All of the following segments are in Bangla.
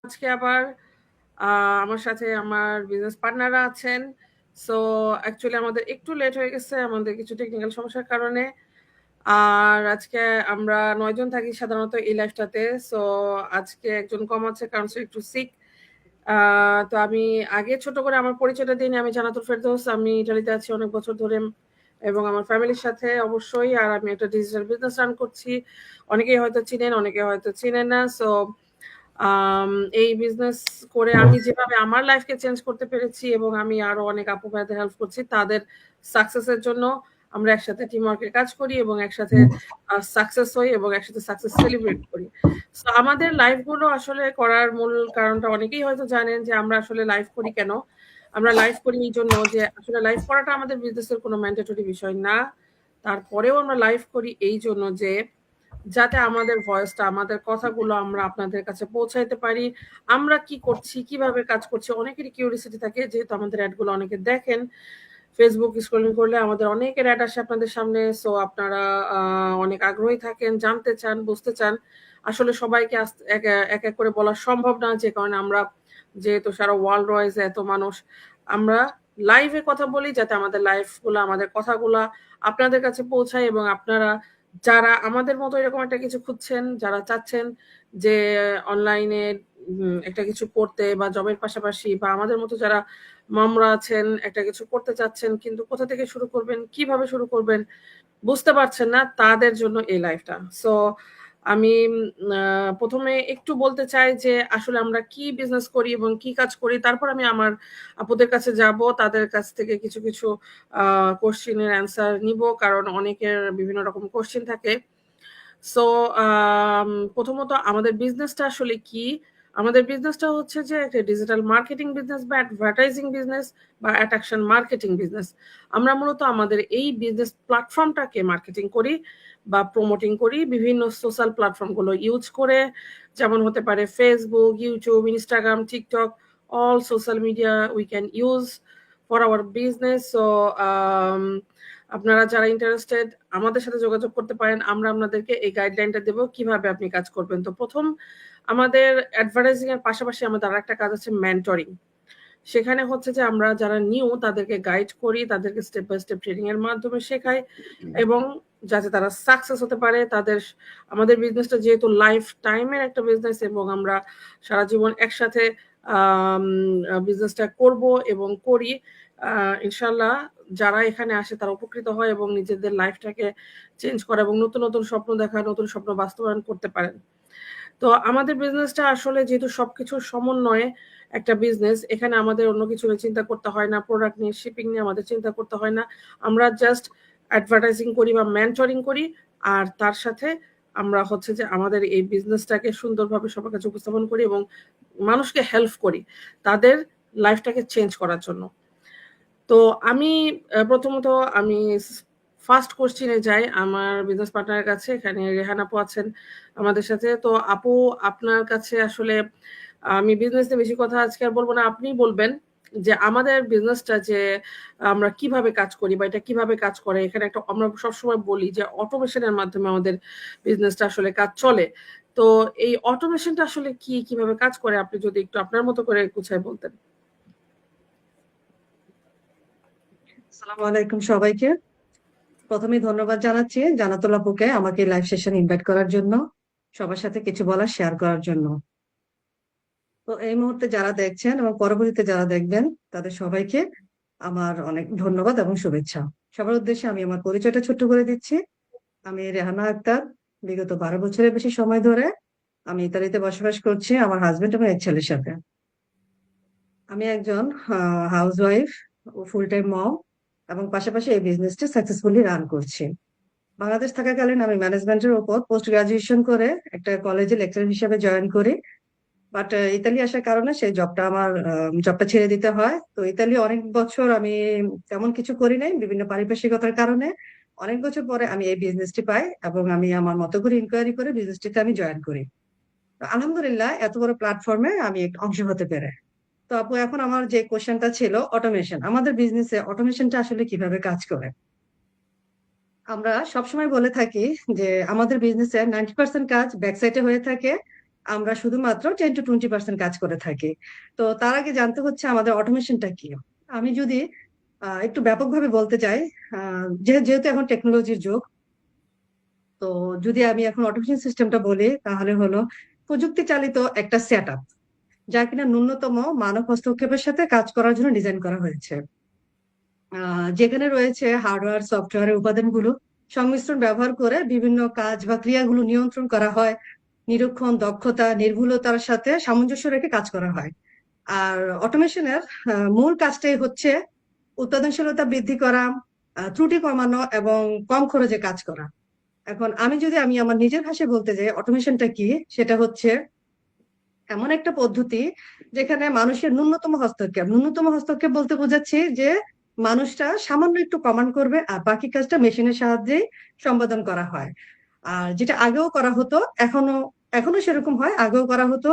আজকে আবার আমার সাথে আমার বিজনেস পার্টনাররা আছেন। সো অ্যাকচুয়ালি আমাদের একটু লেট হয়ে গেছে আমাদের কিছু টেকনিক্যাল সমস্যার কারণে। আর আজকে আমরা ৯ জন থাকি সাধারণত এই লাইফটাতে। সো আজকে একজন কম আছে কারণ সে একটু সিক। তো আমি আগে ছোট করে আমার পরিচয়টা দিই নি। আমি জান্নাতুল ফেরদৌস। আমি ইতালিতে আছি অনেক বছর ধরে এবং আমার ফ্যামিলির সাথে অবশ্যই। আর আমি একটা ডিজিটাল বিজনেস রান করছি। অনেকেই হয়তো চিনেন, অনেকে হয়তো চিনেন না। সো আম এই বিজনেস করে আমি যেভাবে আমার লাইফকে চেঞ্জ করতে পেরেছি এবং আমি আরো অনেক আপু ভাইদের হেল্প করছি তাদের সাকসেস এর জন্য আমরা একসাথে টিম ওয়ার্কে কাজ করি এবং একসাথে সাকসেস হই এবং একসাথে সাকসেস সেলিব্রেট করি। সো আমাদের লাইফ গুলো আসলে করার মূল কারণটা অনেকেই হয়তো জানেন যে আমরা আসলে লাইফ করি কেন? আমরা লাইফ করি এই জন্য যে আসলে লাইফ করাটা আমাদের বিজনেসের কোনো ম্যান্ডেটরি বিষয় না। তারপরেও আমরা লাইফ করি এই জন্য যে যাতে আমাদের ভয়েসটা, আমাদের কথাগুলো আমরা আপনাদের কাছে পৌঁছাইতে পারি। আমরা কি করছি, কিভাবে কাজ করছি অনেকেরই কিউরিওসিটি থাকে যেহেতু আমাদের এড গুলো অনেকে দেখেন। ফেসবুক স্ক্রলিং করলে আমাদের অনেকের এড আসে আপনাদের সামনে। সো আপনারা অনেক আগ্রহী থাকেন, জানতে চান, বুঝতে চান। আসলে সবাইকে এক এক করে বলা সম্ভব না যে কারণে আমরা যেহেতু সারা ওয়ার্ল্ড ওয়াইজ এত মানুষ আমরা লাইভে কথা বলি যাতে আমাদের লাইফ গুলা আমাদের কথাগুলা আপনাদের কাছে পৌঁছায় এবং আপনারা যারা আমাদের মতো এরকম একটা কিছু খুঁজছেন, যারা চাচ্ছেন যে অনলাইনে একটা কিছু করতে বা জবের পাশাপাশি বা আমাদের মতো যারা মামরা আছেন একটা কিছু করতে চাচ্ছেন কিন্তু কোথা থেকে শুরু করবেন, কিভাবে শুরু করবেন বুঝতে পারছেন না তাদের জন্য এই লাইফটা। সো আমি ১ম এ একটু বলতে চাই যে আসলে আমরা কি বিজনেস করি এবং কি কাজ করি। তারপর আমি আমার আপুদের কাছে যাব। তাদের কাছ থেকে কিছু কোয়েশ্চেন এর অ্যান্সার নিব। কারণ অনেকের বিভিন্ন রকম কোয়েশ্চেন থাকে। সো প্রথমত আমাদের বিজনেসটা আসলে কি? আমাদের বিজনেসটা হচ্ছে যে একটা ডিজিটাল মার্কেটিং বিজনেস বা অ্যাডভার্টাইজিং বিজনেস বা অ্যাট্রাকশন মার্কেটিং বিজনেস। আমরা মূলত আমাদের এই বিজনেস প্ল্যাটফর্মটাকে মার্কেটিং করি বা প্রমোটিং করি বিভিন্ন সোশ্যাল প্ল্যাটফর্ম গুলো ইউজ করে। যেমন হতে পারে Facebook, YouTube, Instagram, TikTok, all social media we can use for our business. So আপনারা যারা ইন্টারেস্টেড আমাদের সাথে যোগাযোগ করতে পারেন। আমরা আপনাদেরকে এই গাইডলাইনটা দেব কিভাবে আপনি কাজ করবেন। তো ১ম আমাদের অ্যাডভার্টাইজিং এর পাশাপাশি আমাদের আরেকটা কাজ আছে মেন্টরিং। সেখানে হচ্ছে যে আমরা যারা নিউ তাদেরকে গাইড করি, তাদেরকে স্টেপ বাই স্টেপ ট্রেনিং এর মাধ্যমে শেখাই এবং যাতে তারা সাকসেস হতে পারে। আমাদের বিজনেসটা যেহেতু লাইফ টাইমের একটা বিজনেস এবং আমরা সারা জীবন একসাথে আম বিজনেসটা করব এবং করি। ইনশাআল্লাহ যারা এখানে আসে তারা উপকৃত হয় এবং নিজেদের লাইফটাকে চেঞ্জ করে এবং নতুন স্বপ্ন দেখা, নতুন স্বপ্ন বাস্তবায়ন করতে পারেন। তো আমাদের বিজনেসটা আসলে যেহেতু সবকিছুর সমন্বয়ে একটা বিজনেস, এখানে আমাদের অন্য কিছু নিয়ে চিন্তা করতে হয় না। প্রোডাক্ট নিয়ে, শিপিং নিয়ে আমাদের চিন্তা করতে হয় না। আমরা জাস্ট অ্যাডভার্টাইজিং করি বা মেন্টরিং করি। আর তার সাথে আমরা হচ্ছে যে আমাদের এই বিজনেসটাকে সুন্দরভাবে সবার কাছে উপস্থাপন করি এবং মানুষকে হেল্প করি তাদের লাইফটাকে চেঞ্জ করার জন্য। তো আমি প্রথমত আমি ফার্স্ট কোয়েশ্চেনে যাই আমার বিজনেস পার্টনারের কাছে। এখানে রেহান আপু আছেন আমাদের সাথে। তো আপু আপনার কাছে আসলে আমি বিজনেস নিয়ে বেশি কথা আজকে আর বলব না। আপনিই বলবেন যে আমাদের বিজনেসটা যে আমরা কিভাবে কাজ করি বা এটা কিভাবে কাজ করে। এখানে একটা আমরা সবসময় বলি যে অটোমেশন এর মাধ্যমে আমাদের বিজনেসটা আসলে কাজ চলে। তো এই অটোমেশনটা আসলে কি, কিভাবে কাজ করে আপনি যদি একটু আপনার মতো করে গুছায় বলতেন। আসসালামু আলাইকুম সবাইকে। প্রথমে ধন্যবাদ জানাচ্ছি জান্নাতুল আপুকে আমাকে লাইভ সেশন ইনভাইট করার জন্য, সবার সাথে কিছু বলার শেয়ার করার জন্য। তো এই মুহূর্তে যারা দেখছেন এবং পরবর্তীতে যারা দেখবেন তাদের সবাইকে আমার অনেক ধন্যবাদ এবং শুভেচ্ছা। সবার উদ্দেশ্যে আমি আমার পরিচয়টা ছোট্ট করে দিচ্ছি। আমি রেহানা আক্তার। বিগত 12 বছরের বেশি সময় ধরে আমি ইতালিতে বসবাস করছি আমার হাজবেন্ড এবং এক ছেলের সাথে। আমি একজন হাউস ওয়াইফ ও ফুল টাইম মম এবং পাশাপাশি এই বিজনেসটা সাকসেসফুলি রান করছি। বাংলাদেশ থাকাকালীন আমি ম্যানেজমেন্টের উপর পোস্ট গ্রাজুয়েশন করে একটা কলেজে লেকচার হিসেবে জয়েন করি। বাট ইতালি আসার কারণে সেই জবটা ছেড়ে দিতে হয়। তো ইতালি অনেক বছর আমি তেমন কিছু করি নাই বিভিন্ন পারিপার্শ্বিকতার কারণে। অনেক বছর পরে আমি এই বিজনেসটি পাই এবং আমি আমার মতো করে ইনকোয়ারি করে বিজনেসটিতে আমি জয়েন করি। তো আলহামদুলিল্লাহ এত বড় প্ল্যাটফর্মে আমি একটু অংশ হতে পেরে। তো আপু এখন আমার যে কোশ্চেনটা ছিল অটোমেশন, আমাদের বিজনেসে অটোমেশনটা আসলে কিভাবে কাজ করে। আমরা সবসময় বলে থাকি যে আমাদের বিজনেসে 90% কাজ ব্যাকসাইটে হয়ে থাকে আমরা শুধুমাত্র 10 to 20% কাজ করে থাকি। তো তার আগে জানতে হচ্ছে আমাদের অটোমেশনটা কি। আমি যদি একটু ব্যাপকভাবে বলতে চাই, যেহেতু এখন টেকনোলজির যুগ, তো যদি আমি এখন অটোমেশন সিস্টেমটা বলি তাহলে হলো প্রযুক্তি চালিত একটা সেট আপ, যা কিনা ন্যূনতম মানব হস্তক্ষেপের সাথে কাজ করার জন্য ডিজাইন করা হয়েছে। যেখানে রয়েছে হার্ডওয়্যার সফটওয়্যারের উপাদানগুলো সংমিশ্রণ ব্যবহার করে বিভিন্ন কাজ বা ক্রিয়াগুলো নিয়ন্ত্রণ করা হয়, নিরীক্ষণ দক্ষতা নির্ভুলতার সাথে সামঞ্জস্য রেখে কাজ করা হয়। আর অটোমেশনের মূল কাজটাই হচ্ছে উৎপাদনশীলতা বৃদ্ধি করা, ত্রুটি কমানো এবং কম খরচে কাজ করা। এখন আমি আমার নিজের ভাষায় বলতে যাই অটোমেশনটা কি, সেটা হচ্ছে এমন একটা পদ্ধতি যেখানে মানুষের ন্যূনতম হস্তক্ষেপ বলতে বোঝাচ্ছি যে মানুষটা সামান্য একটু কমান্ড করবে আর বাকি কাজটা মেশিনের সাহায্যে সম্পাদন করা হয়। আর যেটা আগেও করা হতো, এখনো এখনো সেরকম হয়, আগেও করা হতো,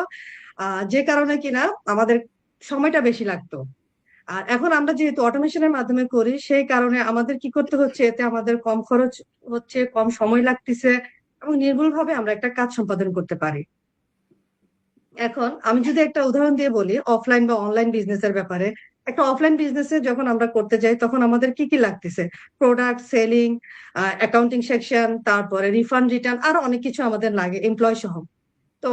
যে কারণে কিনা আমাদের সময়টা বেশি লাগতো। আর এখন আমরা যেহেতু অটোমেশনের মাধ্যমে করি, সেই কারণে আমাদের কি করতে হচ্ছে, এতে আমাদের কম খরচ হচ্ছে, কম সময় লাগতেছে এবং নির্ভুলভাবে আমরা একটা কাজ সম্পাদন করতে পারি। এখন আমি যদি একটা উদাহরণ দিয়ে বলি অফলাইন বা অনলাইন বিজনেসের ব্যাপারে, একটা অফলাইন বিজনেসে যখন আমরা করতে যাই তখন আমাদের কি কি লাগতেছে, প্রোডাক্ট সেলিং, অ্যাকাউন্টিং সেকশন, তারপরে রিফান্ড রিটার্ন, আরো অনেক কিছু আমাদের লাগে এমপ্লয় সহ। তো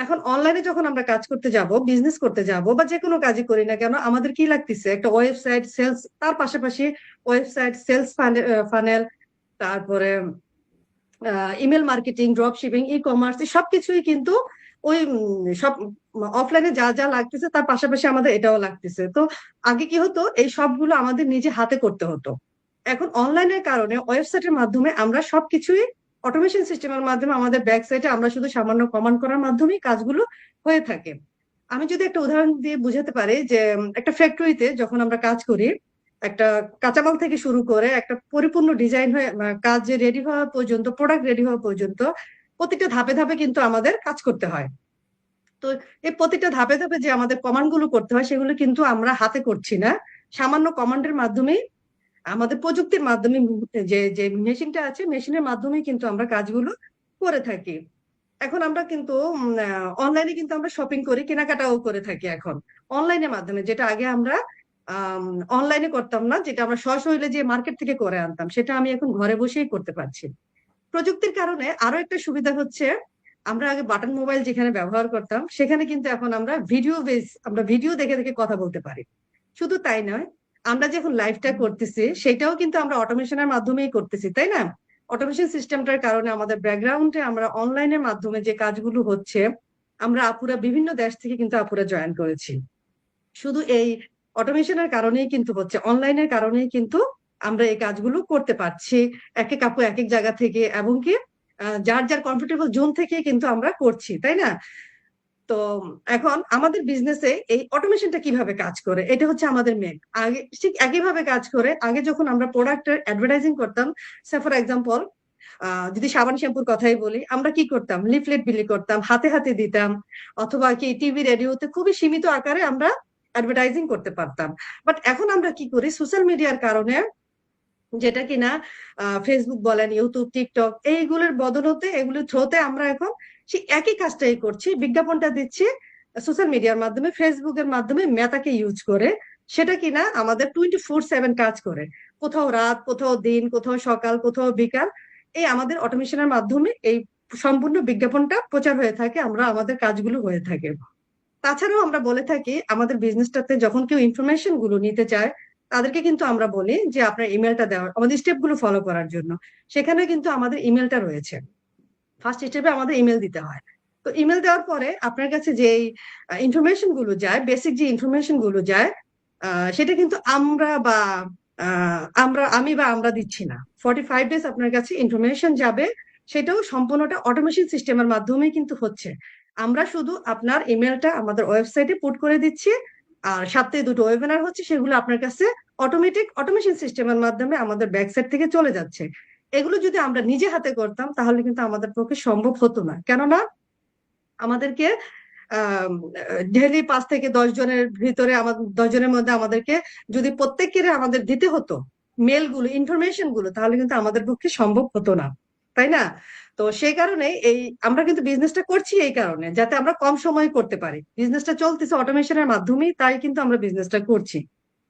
এখন অনলাইনে যখন আমরা কাজ করতে যাব, বিজনেস করতে যাব বা যে কোনো কাজই করি না কেন, আমাদের কি লাগতেছে, একটা ওয়েবসাইট সেলস, তার পাশাপাশি ওয়েবসাইট সেলস ফানেল, তারপরে email marketing, drop shipping, e commerce, সবকিছুই কিন্তু ওই সব অফলাইনে যা যা লাগতেছে তার পাশাপাশি আমাদের এটাও লাগতেছে। তো আগে কি হতো, এই সবগুলো আমাদের নিজে হাতে করতে হতো। এখন অনলাইনের কারণে ওয়েবসাইটের মাধ্যমে আমরা সবকিছুই অটোমেশন সিস্টেমের মাধ্যমে আমাদের ব্যাক সাইটে আমরা শুধু সামান্য কমান্ড করার মাধ্যমেই কাজগুলো হয়ে থাকে। আমি যদি একটা উদাহরণ দিয়ে বুঝাতে পারি যে একটা ফ্যাক্টরিতে যখন আমরা কাজ করি, একটা কাঁচামাল থেকে শুরু করে একটা পরিপূর্ণ ডিজাইন হয়ে কাজ রেডি হওয়া পর্যন্ত, প্রোডাক্ট রেডি হওয়া পর্যন্ত প্রতিটা ধাপে ধাপে কিন্তু আমাদের কাজ করতে হয়। তো এই প্রতিটা ধাপে ধাপে যে আমাদের কমান্ড গুলো করতে হয় সেগুলো কিন্তু আমরা হাতে করছি না, সামান্য কমান্ডের মাধ্যমেই আমাদের প্রযুক্তির মাধ্যমে, যে যে মেশিনটা আছে মেশিনের মাধ্যমে কিন্তু আমরা কাজগুলো করে থাকি। এখন আমরা কিন্তু অনলাইনে কিন্তু আমরা শপিং করি, কেনাকাটাও করে থাকি এখন অনলাইনের মাধ্যমে, যেটা আগে আমরা অনলাইনে করতাম না, যেটা আমরা সশরীরে যে মার্কেট থেকে করে আনতাম, সেটা আমি এখন ঘরে বসেই করতে পারছি। প্রযুক্তির কারণে আরো একটা সুবিধা হচ্ছে, আমরা আগে বাটন মোবাইল যেখানে ব্যবহার করতাম সেখানে কিন্তু এখন আমরা আমরা ভিডিও দেখে দেখে কথা বলতে পারি। শুধু তাই নয়, আমরা যখন লাইভটা করতেছি সেটাও কিন্তু আমরা অটোমেশনের মাধ্যমেই করতেছি, তাই না? অটোমেশন সিস্টেমটার কারণে আমাদের ব্যাকগ্রাউন্ডে আমরা অনলাইনের মাধ্যমে যে কাজগুলো হচ্ছে, আমরা আপুরা বিভিন্ন দেশ থেকে কিন্তু আপুরা জয়েন করেছি। শুধু এই অটোমেশনের কারণেই কিন্তু হচ্ছে, অনলাইনের কারণেই কিন্তু আমরা এই কাজগুলো করতে পারছি, এক এক আপু এক এক জায়গা থেকে, এবং কি যার যার কমফোর্টেবল জোন থেকে কিন্তু আমরা করছি, তাই না? তো এখন আমাদের বিজনেসে এই অটোমেশনটা কিভাবে কাজ করে, এটা হচ্ছে আমাদের মেন। আগে ঠিক একইভাবে কাজ করে, আগে যখন আমরা প্রোডাক্টের অ্যাডভার্টাইজিং করতাম, সে ফর এক্সাম্পল যদি সাবান শ্যাম্পুর কথাই বলি, আমরা কি করতাম, লিফলেট বিলি করতাম, হাতে হাতে দিতাম, অথবা কি টিভি রেডিওতে খুবই সীমিত আকারে আমরা অ্যাডভার্টাইজিং করতে পারতাম। বাট এখন আমরা কি করি, সোশ্যাল মিডিয়ার কারণে, যেটা কিনা ফেসবুক বলেন, ইউটিউব, টিকটক, এইগুলোর বদলতে, এগুলোর থ্রোতে আমরা এখন সেই একই কাজটাই করছি, বিজ্ঞাপনটা দিচ্ছি সোশ্যাল মিডিয়ার মাধ্যমে, ফেসবুকের মাধ্যমে, মেটাকে ইউজ করে, সেটা কিনা আমাদের 24/7 কাজ করে, কোথাও রাত, কোথাও দিন, কোথাও সকাল, কোথাও বিকাল, এই আমাদের অটোমেশনের মাধ্যমে এই সম্পূর্ণ বিজ্ঞাপনটা প্রচার হয়ে থাকে, আমরা আমাদের কাজগুলো হয়ে থাকে। তাছাড়াও আমরা বলে থাকি আমাদের বিজনেসটাতে যখন কেউ ইনফরমেশন গুলো নিতে চায়, তাদেরকে কিন্তু আমরা বলি যে আপনার ইমেলটা দেওয়ার, আমাদের স্টেপ গুলো ফলো করার জন্য, সেখানে কিন্তু আমাদের ইমেলটা রয়েছে, ফার্স্ট স্টেপে আমাদের ইমেল দিতে হয়। তো ইমেল দেওয়ার পরে আপনার কাছে যে ইনফরমেশন গুলো যায়, বেসিক যে ইনফরমেশন গুলো যায়, সেটা কিন্তু আমি বা আমরা দিচ্ছি না, 45 ডেজ আপনার কাছে ইনফরমেশন যাবে, সেটাও সম্পূর্ণটা অটোমেশন সিস্টেমের মাধ্যমে কিন্তু হচ্ছে। আমরা শুধু আপনার ইমেলটা আমাদের ওয়েবসাইটে পুট করে দিচ্ছি, আর সপ্তাহে 2টো ওয়েবিনার হচ্ছে, সেগুলো আপনার কাছে অটোমেটিক অটোমেশন সিস্টেমের মাধ্যমে আমাদের ব্যাকসাইট থেকে চলে যাচ্ছে। এগুলো যদি আমরা নিজে হাতে করতাম তাহলে কিন্তু আমাদের পক্ষে সম্ভব হতো না, কেননা আমাদেরকে ডেইলি 5 থেকে 10 জনের ভিতরে, আমাদের 10 জনের মধ্যে আমাদেরকে যদি প্রত্যেকের আমাদের দিতে হতো মেল গুলো, ইনফরমেশন গুলো, তাহলে কিন্তু আমাদের পক্ষে সম্ভব হতো না, তাই না? তো সেই কারণে আমরা কিন্তু বিজনেসটা করছি এই কারণে যাতে আমরা কম সময়ে করতে পারি। বিজনেসটা চলতেছে অটোমেশনের মাধ্যমেই, তাই কিন্তু আমরা বিজনেসটা করছি।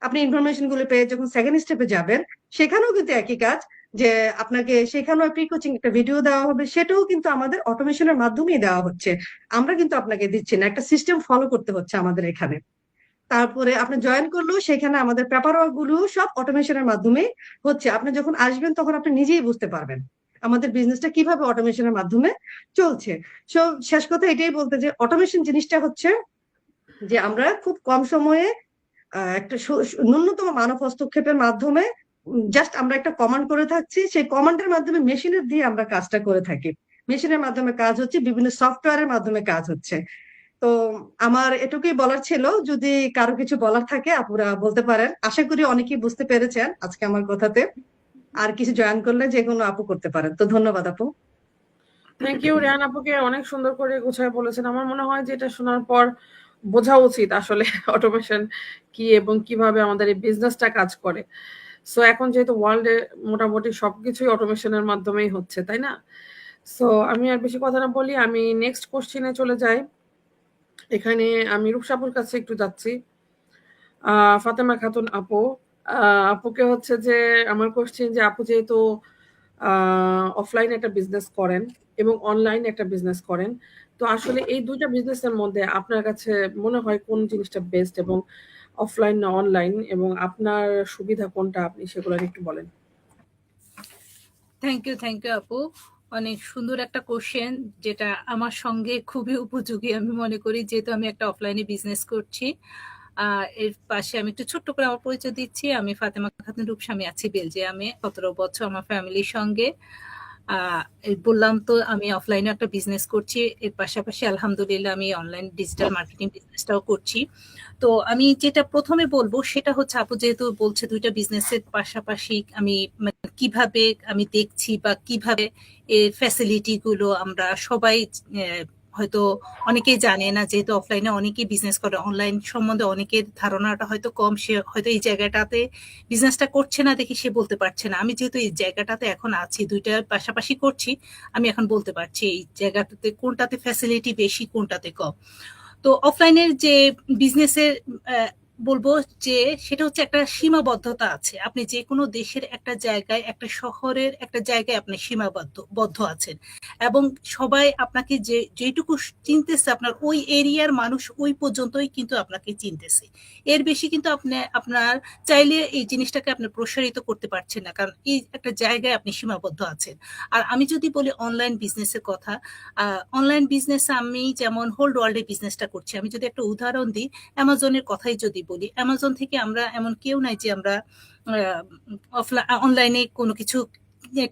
আপনি ইনফরমেশন গুলো পেয়ে যখন সেকেন্ড স্টেপে যাবেন, সেখানেও কিন্তু একই কাজ, যে আপনাকে সেখানেও প্রি কোচিং একটা ভিডিও দেওয়া হবে, সেটাও কিন্তু আমাদের অটোমেশনের মাধ্যমেই দেওয়া হচ্ছে। আমরা কিন্তু আপনাকে দিচ্ছি না, একটা সিস্টেম ফলো করতে হচ্ছে আমাদের এখানে। তারপরে আপনি জয়েন করলেও সেখানে আমাদের পেপার ওয়ার্ক গুলো সব অটোমেশনের মাধ্যমে হচ্ছে। আপনি যখন আসবেন তখন আপনি নিজেই বুঝতে পারবেন আমাদের বিজনেসটা কিভাবে অটোমেশনের মাধ্যমে চলছে। সো শেষ কথা এটাই বলতে, যে অটোমেশন জিনিসটা হচ্ছে যে আমরা খুব কম সময়ে একটা ন্যূনতম মানব হস্তক্ষেপের মাধ্যমে জাস্ট আমরা একটা কমান্ড করে থাকছি, সেই কমান্ডের মাধ্যমে মেশিনের দিয়ে আমরা কাজটা করে থাকি। মেশিনের মাধ্যমে কাজ হচ্ছে, বিভিন্ন সফটওয়্যারের মাধ্যমে কাজ হচ্ছে। তো আমার এটুকুই বলার ছিল, যদি কারো কিছু বলার থাকে আপুরা বলতে পারেন। আশা করি অনেকেই বুঝতে পেরেছেন আজকে আমার কথাতে। আর কিছু জয়েন করলে যে কোনো আপু করতে পারেন। তো ধন্যবাদ আপু। Thank you. রেহান আপুকে অনেক সুন্দর করে গুছায় বলেছেন। আমার মনে হয় যে এটা শোনার পর বোঝা উচিত আসলে অটোমেশন কি এবং কিভাবে আমাদের এই বিজনেসটা কাজ করে। সো এখন যেহেতু ওয়ার্ল্ডে মোটামুটি সবকিছুই অটোমেশনের মাধ্যমেই হচ্ছে, তাই না? সো আমি আর বেশি কথা না বলি, আমি নেক্সট কোশ্চিনে চলে যাই। এখানে আমি রূপসাপুর কাছে একটু যাচ্ছি। ফাতেমা খাতুন আপু, আপুকে হচ্ছে যে আমার কোশ্চেন, যে আপু যেহেতু অফলাইনে একটা বিজনেস করেন এবং অনলাইনে একটা বিজনেস করেন, তো আসলে এই দুইটা বিজনেসের মধ্যে আপনার কাছে মনে হয় কোন জিনিসটা বেস্ট, এবং অফলাইন না অনলাইন, এবং আপনার সুবিধা কোনটা, আপনি সেগুলো একটু বলেন। থ্যাংক ইউ আপু। অনেক সুন্দর একটা কোশ্চেন, যেটা আমার সঙ্গে খুবই উপযোগী আমি মনে করি, যেহেতু আমি একটা অফলাইনে বিজনেস করছি। এর পাশে আমি একটু ছোট্ট করে আমার পরিচয় দিচ্ছি। আমি ফাতেমা খাতুন রূপসামী, আছি বেলজিয়ামে 17 বছর আমার ফ্যামিলির সঙ্গে। বললাম তো আমি অফলাইনে একটা বিজনেস করছি, এর পাশাপাশি আলহামদুলিল্লাহ আমি অনলাইন ডিজিটাল মার্কেটিং বিজনেসটাও করছি। তো আমি যেটা প্রথমে বলবো সেটা হচ্ছে, আপু যেহেতু বলছে দুইটা বিজনেসের পাশাপাশি আমি কিভাবে আমি দেখছি বা কিভাবে এই ফ্যাসিলিটি গুলো আমরা সবাই হয়তো অনেকেই জানে না, যেহেতু অফলাইনে অনেকেই বিজনেস করে, অনলাইন সম্বন্ধে অনেকের ধারণাটা হয়তো কম। সে হয়তো এই জায়গাটাতে বিজনেসটা করছে না দেখি সে বলতে পারছে না। আমি যেহেতু এই জায়গাটাতে এখন আছি, দুইটা পাশাপাশি করছি, আমি এখন বলতে পারছি এই জায়গাটাতে কোনটাতে ফ্যাসিলিটি বেশি, কোনটাতে কম। তো অফলাইনের যে বিজনেসের বলবো যে সেটা হচ্ছে একটা সীমাবদ্ধতা আছে। আপনি যে কোনো দেশের একটা জায়গায়, একটা শহরের একটা জায়গায় আপনি সীমাবদ্ধ আছেন, এবং সবাই আপনাকে যেটুকু চিনতেছে, আপনার ওই এরিয়ার মানুষ ওই পর্যন্তই কিন্তু আপনাকে চিনতেছে। এর বেশি কিন্তু আপনার চাইলে এই জিনিসটাকে আপনি প্রসারিত করতে পারছেন না, কারণ এই একটা জায়গায় আপনি সীমাবদ্ধ আছেন। আর আমি যদি বলি অনলাইন বিজনেসের কথা, অনলাইন বিজনেস আমি যেমন হোল ওয়ার্ল্ডে বিজনেসটা করছি। আমি যদি একটা উদাহরণ দিই, অ্যামাজনের কথাই যদি বলি, অ্যামাজন থেকে আমরা এমন কেউ নাই যে আমরা অনলাইনে কোনো কিছু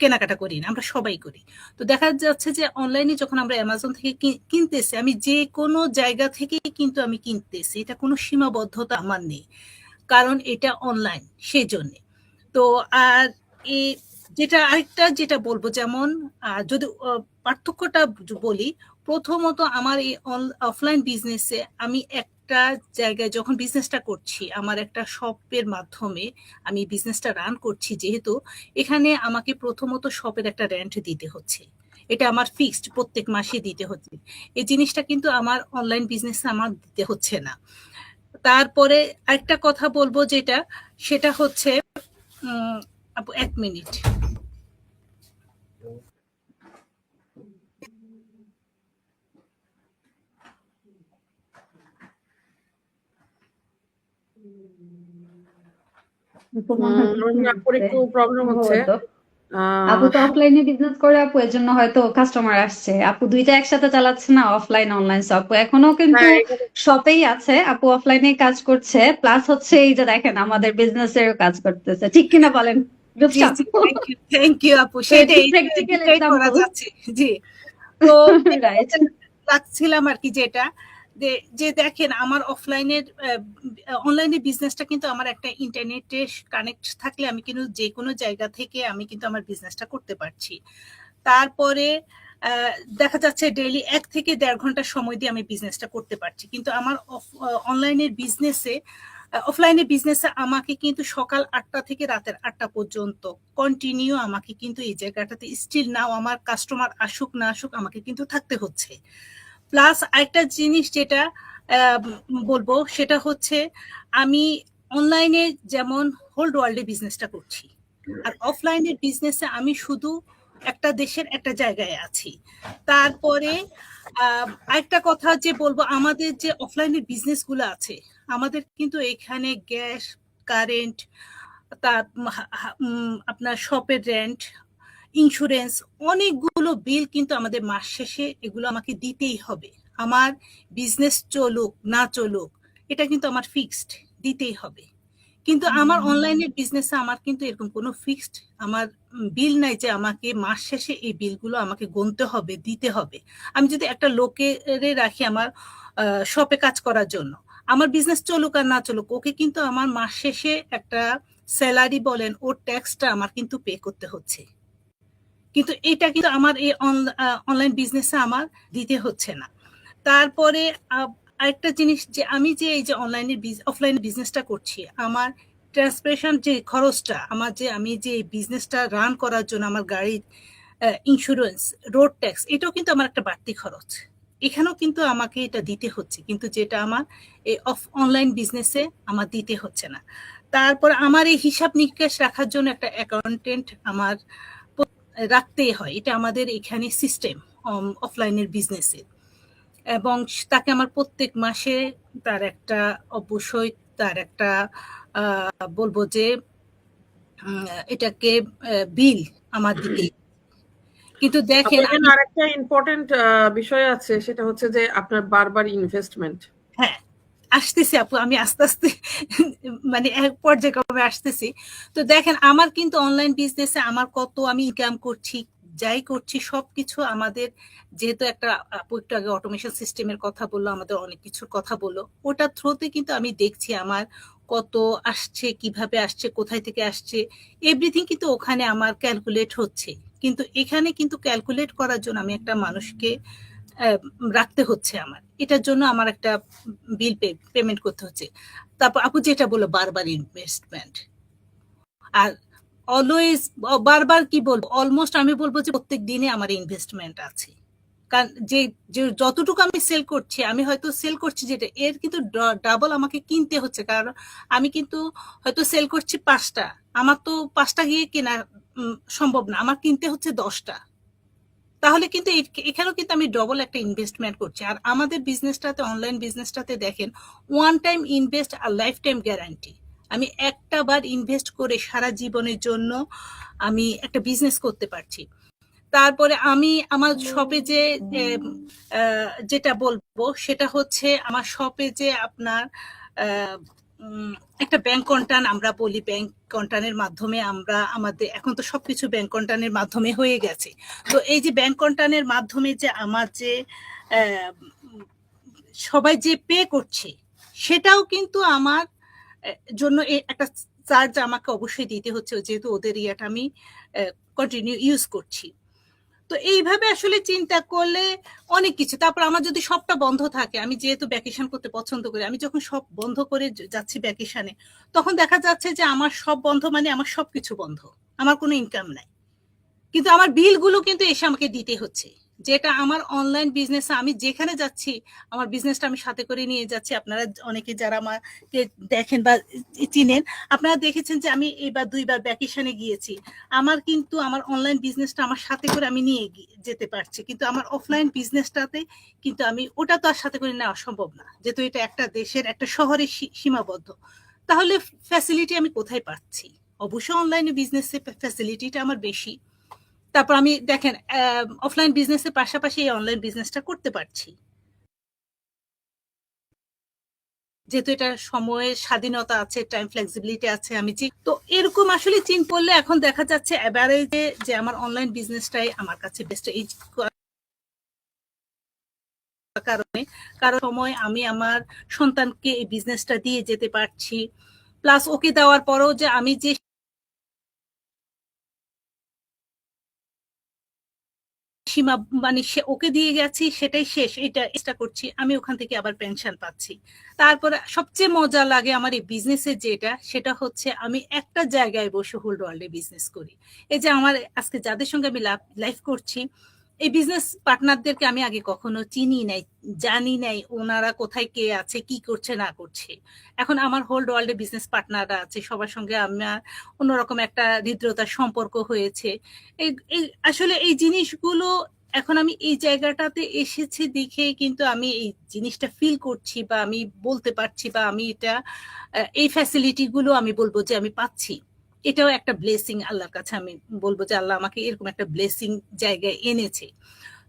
কেনাকাটা করি না, আমরা সবাই করি। তো দেখা যাচ্ছে যে অনলাইনে যখন আমরা অ্যামাজন থেকে কিনতেছি, আমি যে কোনো জায়গা থেকেই কিন্তু আমি কিনতেছি, এটা কোনো সীমাবদ্ধতা আমার নেই, কারণ এটা অনলাইন, সেই জন্য। তো আর এই আরেকটা যেটা বলবো, যেমন যদি পার্থক্যটা বলি, প্রথমত আমার এই অফলাইন বিজনেসে আমি একটা জায়গায় যখন বিজনেসটা করছি, আমার একটা শপের মাধ্যমে আমি বিজনেসটা রান করছি, যেহেতু এখানে আমাকে প্রথমত শপের একটা রেন্ট দিতে হচ্ছে, এটা আমার ফিক্সড প্রত্যেক মাসে দিতে হচ্ছে। এই জিনিসটা কিন্তু আমার অনলাইন বিজনেসে আমার দিতে হচ্ছে না। তারপরে আরেকটা কথা বলবো যেটা, সেটা হচ্ছে আপু 1 মিনিট। আপুর একটু প্রবলেম হচ্ছে। আপু তো অফলাইনে বিজনেস করে আপু, এর জন্য হয়তো কাস্টমার আসছে। আপু দুইটা একসাথে চালাচ্ছে না, অফলাইন অনলাইন। আপু এখনো কিন্তু শপেই আছে, আপু অফলাইনে কাজ করছে, প্লাস হচ্ছে এই যে দেখেন আমাদের বিজনেস এর কাজ করতেছে, ঠিক কিনা বলেন? থ্যাংক ইউ আপু, সেটাই করা যাচ্ছে। জি, তো রাখছিলাম আর কি, যেটা যে দেখেন আমার অনলাইনে বিজনেসটা কিন্তু আমার একটা ইন্টারনেটে কানেক্ট থাকলে আমি কিন্তু যে কোনো জায়গা থেকে আমি কিন্তু আমার বিজনেসটা করতে পারছি। তারপরে দেখা যাচ্ছে ডেইলি 1 থেকে 1.5 ঘন্টা সময় দিয়ে আমি বিজনেসটা করতে পারছি। কিন্তু আমার অনলাইনের বিজনেসে অফলাইনে বিজনেসে আমাকে কিন্তু সকাল 8টা থেকে রাতের 8টা পর্যন্ত কন্টিনিউ আমাকে কিন্তু এই জায়গাটাতে স্টিল নাও আমার কাস্টমার আসুক না আসুক আমাকে কিন্তু থাকতে হচ্ছে। প্লাস আরেকটা জিনিস যেটা বলবো সেটা হচ্ছে আমি অনলাইনে যেমন হোল ওয়ার্ল্ডে বিজনেসটা করছি, আর অফলাইনের বিজনেসে আমি শুধু একটা দেশের একটা জায়গায় আছি। তারপরে আরেকটা কথা যে বলবো, আমাদের যে অফলাইনের বিজনেস গুলো আছে আমাদের কিন্তু এখানে গ্যাস, কারেন্ট, তার আপনার শপের রেন্ট, ইন্স্যুরেন্স, অনেকগুলো বিল কিন্তু আমাদের মাস শেষে এগুলো আমাকে দিতেই হবে। আমার বিজনেস চলুক না চলুক এটা কিন্তু আমার ফিক্সড, দিতেই হবে। কিন্তু আমার অনলাইনের বিজনেসে আমার কিন্তু এরকম কোনো ফিক্সড আমার বিল নাই যে আমাকে মাস শেষে এই বিলগুলো আমাকে গুনতে হবে, দিতে হবে। আমি যদি একটা লোকে রাখি আমার শপে কাজ করার জন্য, আমার বিজনেস চলুক আর না চলুক, ওকে কিন্তু আমার মাস শেষে একটা স্যালারি বলেন, ওর ট্যাক্সটা আমার কিন্তু পে করতে হচ্ছে। কিন্তু এটা কিন্তু আমার এই অনলাইন বিজনেসে আমার দিতে হচ্ছে না। তারপরে আরেকটা জিনিস যে আমি যে এই যে অফলাইনে বিজনেসটা করছি, আমার ট্রান্সপোর্টেশন যে খরচটা আমার, যে আমি যে বিজনেসটা রান করার জন্য আমার গাড়ির ইন্স্যুরেন্স, রোড ট্যাক্স, এটাও কিন্তু আমার একটা বাড়তি খরচ। এখানেও কিন্তু আমাকে এটা দিতে হচ্ছে, কিন্তু যেটা আমার এই অনলাইন বিজনেসে আমার দিতে হচ্ছে না। তারপর আমার এই হিসাব নিকাশ রাখার জন্য একটা অ্যাকাউন্টেন্ট আমার রাখতেই হয়, এটা আমাদের এখানে সিস্টেম অফলাইনের বিজনেসে। এবং তাকে আমার প্রত্যেক মাসে তার একটা অবশ্যই তার একটা বলবো যে এটাকে বিল আমার দিতে। কিন্তু দেখেন আরেকটা ইম্পর্টেন্ট বিষয় আছে, সেটা হচ্ছে যে আপনার বারবার ইনভেস্টমেন্ট। হ্যাঁ, আসতেছি আপু, আমি আস্তে আস্তে মানে এক পর্যায়ক্রমে আসতেছি। তো দেখেন আমার কিন্তু অনলাইন বিজনেসে আমার কত আমি ইনকাম করছি, যাই করছি সবকিছু আমাদের, যেহেতু একটা আপু একটু আগে অটোমেশন সিস্টেমের কথা বললো, আমাদের অনেক কিছুর কথা বললো, ওটা থ্রুতে কিন্তু আমি দেখছি আমার কত আসছে, কিভাবে আসছে, কোথায় থেকে আসছে, এভরিথিং কিন্তু ওখানে আমার ক্যালকুলেট হচ্ছে। কিন্তু এখানে কিন্তু ক্যালকুলেট করার জন্য আমি একটা মানুষকে রাখতে হচ্ছে, আমার এটার জন্য আমার একটা বিল পেমেন্ট করতে হচ্ছে। তারপর আপু যেটা বললো বারবার ইনভেস্টমেন্ট, আর অলওয়েজ বারবার কি বলবো, অলমোস্ট আমি বলবো যে প্রত্যেক দিনে আমার ইনভেস্টমেন্ট আছে। কারণ যে যতটুকু আমি সেল করছি, আমি হয়তো সেল করছি যেটা, এর কিন্তু ডাবল আমাকে কিনতে হচ্ছে। কারণ আমি কিন্তু হয়তো সেল করছি 5টা, আমার তো 5টা গিয়ে কেনা সম্ভব না, আমার কিনতে হচ্ছে 10টা। তাহলে কিন্তু এখানেও কিন্তু আমি ডবল একটা ইনভেস্টমেন্ট করছি। আর আমাদের বিজনেসটাতে, অনলাইন বিজনেসটাতে দেখেন, ওয়ান টাইম ইনভেস্ট আর লাইফ টাইম গ্যারান্টি। আমি একটা বার ইনভেস্ট করে সারা জীবনের জন্য আমি একটা বিজনেস করতে পারছি। তারপরে আমি আমার শপে যে যেটা বলবো সেটা হচ্ছে, আমার শপে যে আপনার একটা ব্যাংক কন্টান আমরা বলি, ব্যাংক কন্টানের মাধ্যমে আমরা আমাদের, এখন তো সবকিছু ব্যাংক কন্টানের মাধ্যমে হয়ে গেছে। তো এই যে ব্যাংক কন্টানের মাধ্যমে যে আমার যে সবাই যে পে করছে, সেটাও কিন্তু আমার জন্য একটা চার্জ আমাকে অবশ্যই দিতে হচ্ছে, যেহেতু ওদের ইয়াটা আমি কন্টিনিউ ইউজ করছি। তো এইভাবে আসলে চিন্তা করলে অনেক কিছু। তারপর আমার যদি সবটা বন্ধ থাকে, আমি যেহেতু ভ্যাকেশন করতে পছন্দ করি, আমি যখন সব বন্ধ করে যাচ্ছি ভ্যাকেশনে, তখন দেখা যাচ্ছে যে আমার সব বন্ধ মানে আমার সবকিছু বন্ধ, আমার কোনো ইনকাম নাই, কিন্তু আমার বিলগুলো কিন্তু এসে আমাকে দিতে হচ্ছে। যেটা আমার অনলাইন বিজনেসে আমি যেখানে যাচ্ছি, আমার বিজনেসটা আমি সাথে করে নিয়ে যাচ্ছি। আপনারা অনেকে যারা আমাকে দেখেন বা চিনেন, আপনারা দেখেছেন যে আমি এবার 2বার ভ্যাকেশনে গিয়েছি, আমার কিন্তু আমার অনলাইন বিজনেসটা আমার সাথে করে আমি নিয়ে যেতে পারছি। কিন্তু আমার অফলাইন বিজনেসটাতে কিন্তু আমি ওটা তো আর সাথে করে নেওয়া সম্ভব না, যেহেতু এটা একটা দেশের একটা শহরের সীমাবদ্ধ। তাহলে ফ্যাসিলিটি আমি কোথায় পাচ্ছি? অবশ্যই অনলাইনে বিজনেসে ফ্যাসিলিটিটা আমার বেশি। তারপর আমি দেখেন অফলাইন বিজনেসের পাশাপাশি এই অনলাইন বিজনেসটা করতে পারছি, যেহেতু এটা সময়ের স্বাধীনতা আছে, টাইম ফ্লেক্সিবিলিটি আছে। আমি তো এরকম আসলে চিন্তা করলে এখন দেখা যাচ্ছে এভারেজে যে আমার অনলাইন বিজনেসটাই আমার কাছে বেস্ট। এই কারণে, কারণ সময় আমি আমার সন্তানকে এই বিজনেসটা দিয়ে যেতে পারছি, প্লাস ওকে দেওয়ার পরেও যে আমি যে সীমা, মানে সে ওকে দিয়ে গেছি সেটাই শেষ, এটা এক্সট্রা করছি, আমি ওখান থেকে আবার পেনশন পাচ্ছি। তারপরে সবচেয়ে মজা লাগে আমার এই বিজনেসের যেটা, সেটা হচ্ছে আমি একটা জায়গায় বসে হোল্ড ওয়ার্ল্ডে বিজনেস করি। এই যে আমার আজকে যাদের সঙ্গে আমি লাইফ করছি, এই বিজনেস পার্টনারদেরকে আমি আগে কখনো চিনি নাই, জানি নাই ওনারা কোথায় কে আছে, কি করছে না করছে। এখন আমার হোল্ড ওয়ার্ল্ডে বিজনেস পার্টনাররা আছে, সবার সঙ্গে আমার অন্যরকম একটা হৃদ্রতার সম্পর্ক হয়েছে। এই এই- আসলে এই জিনিসগুলো এখন আমি এই জায়গাটাতে এসেছি দেখে কিন্তু আমি এই জিনিসটা ফিল করছি, বা আমি বলতে পারছি, বা আমি এটা এই ফ্যাসিলিটি গুলো আমি বলবো যে আমি পাচ্ছি। এটাও একটা ব্লেসিং আল্লাহর কাছে, আমি বলবো যে আল্লাহ আমাকে এরকম একটা ব্লেসিং জায়গায় এনেছে।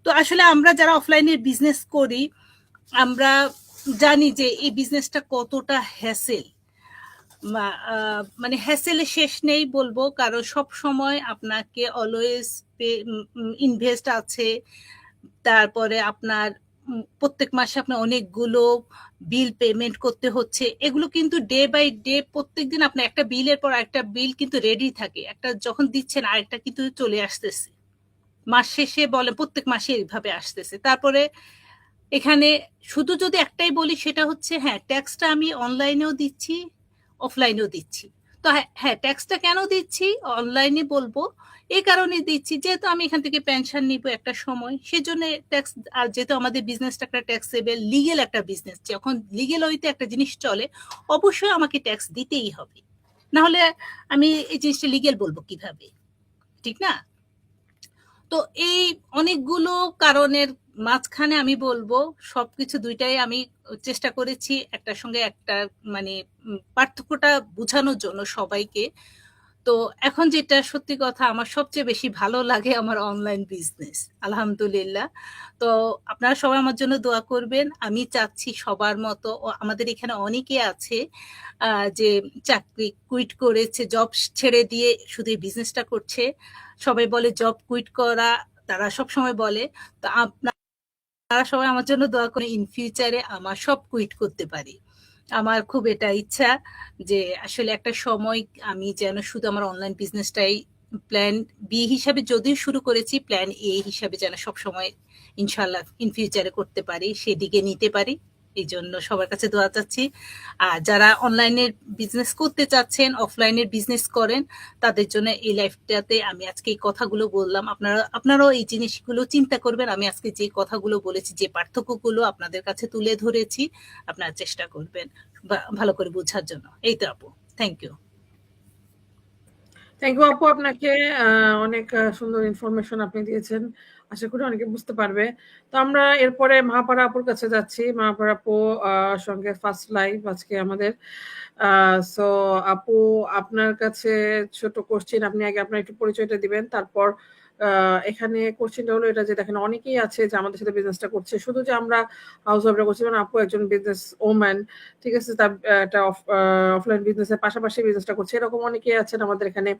তো আসলে আমরা যারা অফলাইনের বিজনেস করি, আমরা জানি যে এই বিজনেসটা কতটা হ্যাসেল, মানে হ্যাসেলে শেষ নেই বলবো, কারণ সব সময় আপনাকে অলওয়েজ ইনভেস্ট আছে। তারপরে আপনার প্রত্যেক মাসে আপনার অনেকগুলো বিল পেমেন্ট করতে হচ্ছে। এগুলো কিন্তু ডে বাই ডে প্রত্যেকদিন আপনার একটা বিলের পর একটা বিল কিন্তু রেডি থাকে, একটা যখন দিচ্ছেন আরেকটা কিন্তু চলে আসতেছে মাস শেষে, বলে প্রত্যেক মাসে এইভাবে আসতেছে। তারপরে এখানে শুধু যদি একটাই বলি, সেটা হচ্ছে হ্যাঁ, ট্যাক্সটা আমি অনলাইনেও দিচ্ছি, অফলাইনেও দিচ্ছি। তো হ্যাঁ, ট্যাক্সটা কেন দিচ্ছি অনলাইনে বলবো, এই কারণে দিচ্ছি যেহেতু আমি এখান থেকে পেনশন নিব একটা সময়, সেজন্য ট্যাক্স। আর যেহেতু আমাদের বিজনেসটা একটা ট্যাক্সেবল লিগেল একটা বিজনেস, যখন লিগেল ওইতে একটা জিনিস চলে, অবশ্যই আমাকে ট্যাক্স দিতেই হবে, না হলে আমি এই জিনিসটা লিগেল বলবো কিভাবে, ঠিক না? তো এই অনেকগুলো কারণের মাঝখানে আমি বলবো সবকিছু দুইটাই আমি চেষ্টা করেছি একটার সঙ্গে একটা, মানে পার্থক্যটা বোঝানোর জন্য সবাইকে। তো এখন যেটা সত্যি কথা, আমার সবচেয়ে বেশি ভালো লাগে আমার অনলাইন বিজনেস, আলহামদুলিল্লাহ। তো আপনারা সবাই আমার জন্য দোয়া করবেন। আমি চাচ্ছি সবার মতো, আমাদের এখানে অনেকে আছে যে চাকরি কুইট করেছে, জব ছেড়ে দিয়ে শুধু এই বিজনেসটা করছে। সবাই বলে জব কুইট করা, তারা সব সময় বলে। তো আপনারা সবাই আমার জন্য দোয়া করে ইন ফিউচারে আমার সব কুইট করতে পারি। আমার খুব এটা ইচ্ছা যে আসলে একটা সময় আমি যেন শুধু আমার অনলাইন বিজনেসটাই প্ল্যান বি হিসাবে যদিও শুরু করেছি, প্ল্যান এ হিসাবে যেন সব সময় ইনশাল্লাহ ইন ফিউচারে করতে পারি, সেদিকে নিতে পারি। এই জন্য সবার কাছে দোয়া চাচ্ছি। আর যারা অনলাইনের বিজনেস করতে চাচ্ছেন, অফলাইনের বিজনেস করেন, তাদের জন্য এই লাইফটাতে আমি আজকে এই কথাগুলো বললাম, আপনারাও এই জিনিসগুলো চিন্তা করবেন। আমি আজকে যে কথাগুলো বলেছি, যে পার্থক্যগুলো আপনাদের কাছে তুলে ধরেছি, আপনারা চেষ্টা করবেন ভালো করে বোঝার জন্য। এই তো আপু, থ্যাংক ইউ। থ্যাংক ইউ আপু, আপনাকে অনেক সুন্দর ইনফরমেশন আপনি দিয়েছেন, আশা করি অনেকে বুঝতে পারবে। তো আমরা এরপরে মাহাপাড়া আপুর কাছে যাচ্ছি। মাহাপাড়া আপু সঙ্গে ফার্স্ট লাইভ আজকে আমাদের। সো আপু, আপনার কাছে ছোট কোশ্চেন, আপনি আগে আপনার একটু পরিচয়টা দিবেন, তারপর এখানে কোশ্চেনটা হলো এটা যে দেখেন অনেকেই আছে যে আমাদের সাথে বিজনেসটা করছে, শুধু যে আমরা হাউস ওয়াইফরা করছি, মানে আপু একজন বিজনেস ওম্যান, ঠিক আছে, তার একটা অফলাইন বিজনেসের পাশাপাশি বিজনেসটা করছে, এরকম অনেকেই আছেন আমাদের এখানে।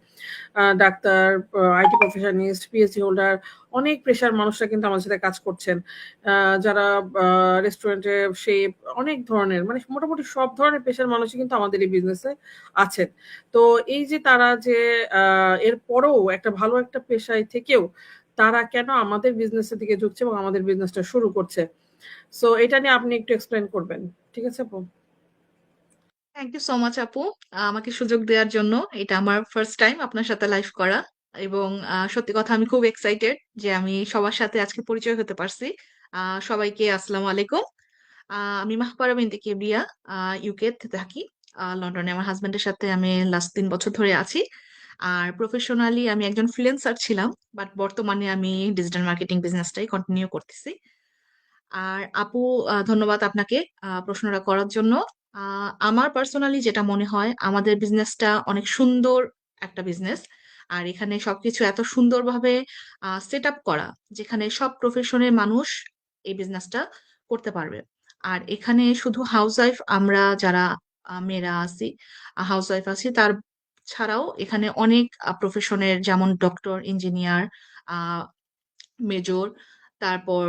ডাক্তার, আইটি প্রফেশনিস্ট, পিএইচডি হোল্ডার, অনেক পেশার মানুষরা কিন্তু আমাদের সাথে কাজ করছেন। যারা রেস্টুরেন্টে শেফ, অনেক ধরনের, মানে মোটামুটি সব ধরনের পেশার মানুষই কিন্তু আমাদের এই বিজনেসে আছেন। তো এই যে তারা যে এরপরেও একটা ভালো একটা পেশায় থেকেও তারা কেন আমাদের বিজনেসের দিকে ঝুঁকছে এবং আমাদের বিজনেসটা শুরু করছে, সো এটা নিয়ে আপনি একটু এক্সপ্লেন করবেন, ঠিক আছে আপু? থ্যাংক ইউ সো মাচ আপু, আমাকে সুযোগ দেওয়ার জন্য। এটা আমার ফার্স্ট টাইম আপনার সাথে লাইভ করা, এবং সত্যি কথা আমি খুব এক্সাইটেড যে আমি সবার সাথে আজকে পরিচয় হতে পারছি। সবাইকে আসসালামু আলাইকুম। আমি মাহপারা বিনতে কেবরিয়া, ইউকে তে থাকি। লন্ডনে আমার হাজবেন্ডের সাথে আমি লাস্ট 3 বছর ধরে আছি। আর প্রফেশনালি আমি একজন ফ্রিল্যান্সার ছিলাম, বাট বর্তমানে আমি ডিজিটাল মার্কেটিং বিজনেসটাই কন্টিনিউ করতেছি। আর আপু, ধন্যবাদ আপনাকে প্রশ্নটা করার জন্য। আমার পার্সোনালি যেটা মনে হয়, আমাদের বিজনেসটা অনেক সুন্দর একটা বিজনেস। আর এখানে সবকিছু এত সুন্দরভাবে সেট আপ করা, যেখানে সব প্রফেশনের মানুষ এই বিজনেসটা করতে পারবে। আর এখানে শুধু হাউস ওয়াইফ, আমরা যারা মেয়েরা আছি, হাউস ওয়াইফ আছি, তার ছাড়াও এখানে অনেক প্রফেশনের, যেমন ডক্টর, ইঞ্জিনিয়ার, মেজর, তারপর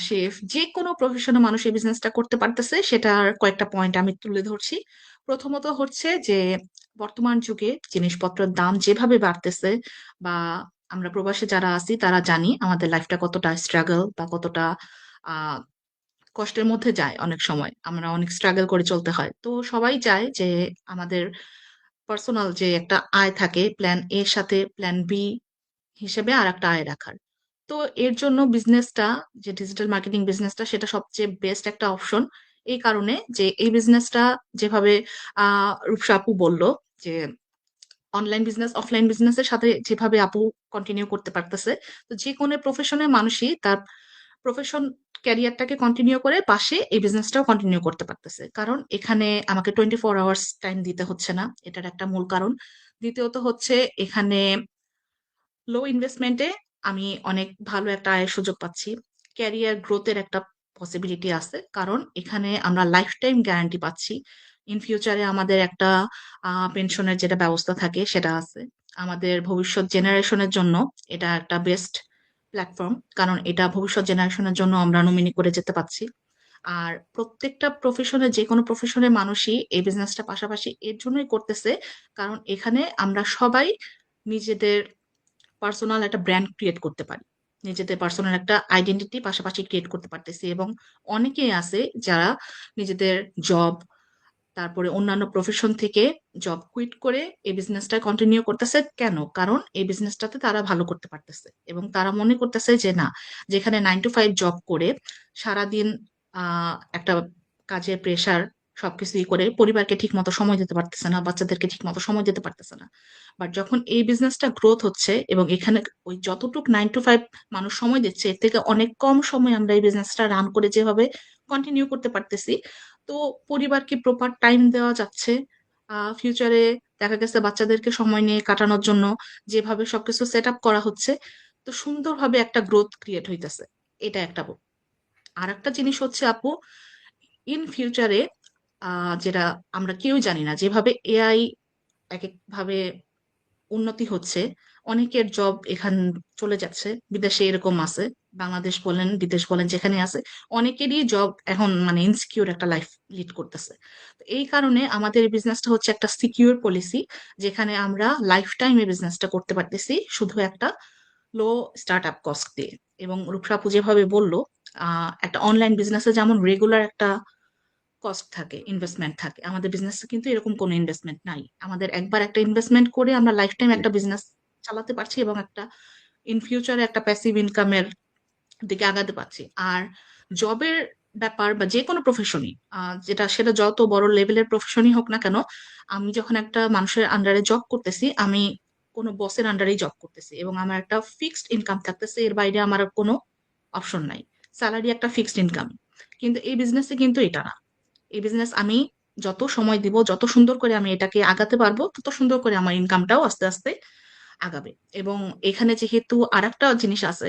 শেফ, যে কোনো প্রফেশনাল মানুষ এই বিজনেসটা করতে পারতেছে। সেটার কয়েকটা পয়েন্ট আমি তুলে ধরছি। প্রথমত হচ্ছে যে বর্তমান যুগে জিনিসপত্রের দাম যেভাবে বাড়তেছে, বা আমরা প্রবাসে যারা আছি তারা জানি আমাদের লাইফটা কতটা স্ট্রাগল বা কতটা আহ কষ্টের মধ্যে যায়। অনেক সময় আমরা অনেক স্ট্রাগল করে চলতে হয়। তো সবাই চায় যে আমাদের পার্সোনাল যে একটা আয় থাকে, প্ল্যান এর সাথে প্ল্যান বি হিসেবে আর একটা আয় রাখার। তো এর জন্য বিজনেসটা, যে ডিজিটাল মার্কেটিং বিজনেসটা, সেটা সবচেয়ে বেস্ট একটা অপশন। এই কারণে যে এই বিজনেসটা যেভাবে রূপসা আপু বলল যে অনলাইন বিজনেস অফলাইন বিজনেসের সাথে যেভাবে আপু কন্টিনিউ করতে পারতেছে, তো যে কোনো প্রফেশনের মানুষই তার প্রফেশন ক্যারিয়ারটাকে কন্টিনিউ করে পাশে এই বিজনেসটাও কন্টিনিউ করতে পারতেছে, কারণ এখানে আমাকে 24 আওয়ার্স টাইম দিতে হচ্ছে না, এটার একটা মূল কারণ। দ্বিতীয়ত হচ্ছে এখানে লো ইনভেস্টমেন্টে আমি অনেক ভালো একটা আয়ের সুযোগ পাচ্ছি। ক্যারিয়ার গ্রোথের একটা পসিবিলিটি আছে, কারণ এখানে আমরা লাইফ টাইম গ্যারান্টি পাচ্ছি। ইন ফিউচারে আমাদের একটা পেনশনের যেটা ব্যবস্থা থাকে সেটা আছে। আমাদের ভবিষ্যৎ জেনারেশনের জন্য এটা একটা বেস্ট প্ল্যাটফর্ম, কারণ এটা ভবিষ্যৎ জেনারেশনের জন্য আমরা নমিনি করে যেতে পারছি। আর প্রত্যেকটা প্রফেশনে, যে কোনো প্রফেশনের মানুষই এই বিজনেসটা পাশাপাশি এর জন্যই করতেছে, কারণ এখানে আমরা সবাই নিজেদের পার্সোনাল একটা ব্র্যান্ড ক্রিয়েট করতে পারি, নিজেদের পার্সোনাল একটা আইডেন্টিটি পাশাপাশি ক্রিয়েট করতে পারতেছি। এবং অনেকেই আছে যারা নিজেদের জব, তারপরে অন্যান্য প্রফেশন থেকে জব কুইট করে এই বিজনেসটা কন্টিনিউ করতেছে। কেন? কারণ এই বিজনেসটাতে তারা ভালো করতে পারতেছে এবং তারা মনে করতেছে যে না, যেখানে 9 to 5 জব করে সারাদিন একটা কাজের প্রেশার সবকিছুই করে পরিবারকে ঠিক মতো সময় দিতে পারতেছে না, বাচ্চাদেরকে ঠিক মতো সময় দিতে পারতেছে না। বাট যখন এই বিজনেসটা গ্রোথ হচ্ছে এবং এখানে ওই যতটুক 9 to 5 মানুষ সময় দিচ্ছে, এর থেকে অনেক কম সময় আমরা এই বিজনেসটা রান করে যেভাবে কন্টিনিউ করতে পারতেছি, তো পরিবারকে প্রপার টাইম দেওয়া যাচ্ছে। ফিউচারে দেখা গেছে বাচ্চাদেরকে সময় নিয়ে কাটানোর জন্য যেভাবে সবকিছু সেট আপ করা হচ্ছে, তো সুন্দরভাবে একটা গ্রোথ ক্রিয়েট হইতেছে। এটা একটা। আর একটা জিনিস হচ্ছে আপু, ইন ফিউচারে যেটা আমরা কেউ জানি না, যেভাবে এআই এক এক ভাবে উন্নতি হচ্ছে, অনেকের জব এখান চলে যাচ্ছে, বিদেশে এরকম আছে, বাংলাদেশ বলেন বিদেশ বলেন যেখানে আছে, অনেকেরই জব এখন মানে ইনসিকিউর একটা লাইফ লিড করতেছে। তো এই কারণে আমাদের এই বিজনেসটা হচ্ছে একটা সিকিউর পলিসি, যেখানে আমরা লাইফ টাইম এই বিজনেসটা করতে পারতেছি শুধু একটা লো স্টার্ট আপ কস্ট দিয়ে। এবং রূপসাপু যেভাবে বললো, একটা অনলাইন বিজনেসে যেমন রেগুলার একটা কস্ট থাকে, ইনভেস্টমেন্ট থাকে, আমাদের বিজনেসে কিন্তু এরকম কোনো ইনভেস্টমেন্ট নাই। আমাদের একবার একটা ইনভেস্টমেন্ট করে আমরা লাইফ টাইম একটা বিজনেস চালাতে পারছি এবং একটা ইন ফিউচারে একটা প্যাসিভ ইনকামের দিকে আগাতে পারছি। আর জবের ব্যাপার বা যে কোনো প্রফেশনই, যেটা সেটা যত বড় লেভেলের প্রফেশনই হোক না কেন, আমি যখন একটা মানুষের আন্ডারে জব করতেছি, আমি কোনো বসের আন্ডারেই জব করতেছি এবং আমার একটা ফিক্সড ইনকাম থাকতেছে, এর বাইরে আমার আর কোনো অপশন নাই। স্যালারি একটা ফিক্সড ইনকাম। কিন্তু এই বিজনেসে কিন্তু এটা না। এই বিজনেস আমি যত সময় দিব, যত সুন্দর করে আমি এটাকে আগাতে পারবো, তত সুন্দর করে আমার ইনকামটাও আস্তে আস্তে আগাবে। এবং এখানে যেহেতু আর একটা জিনিস আছে,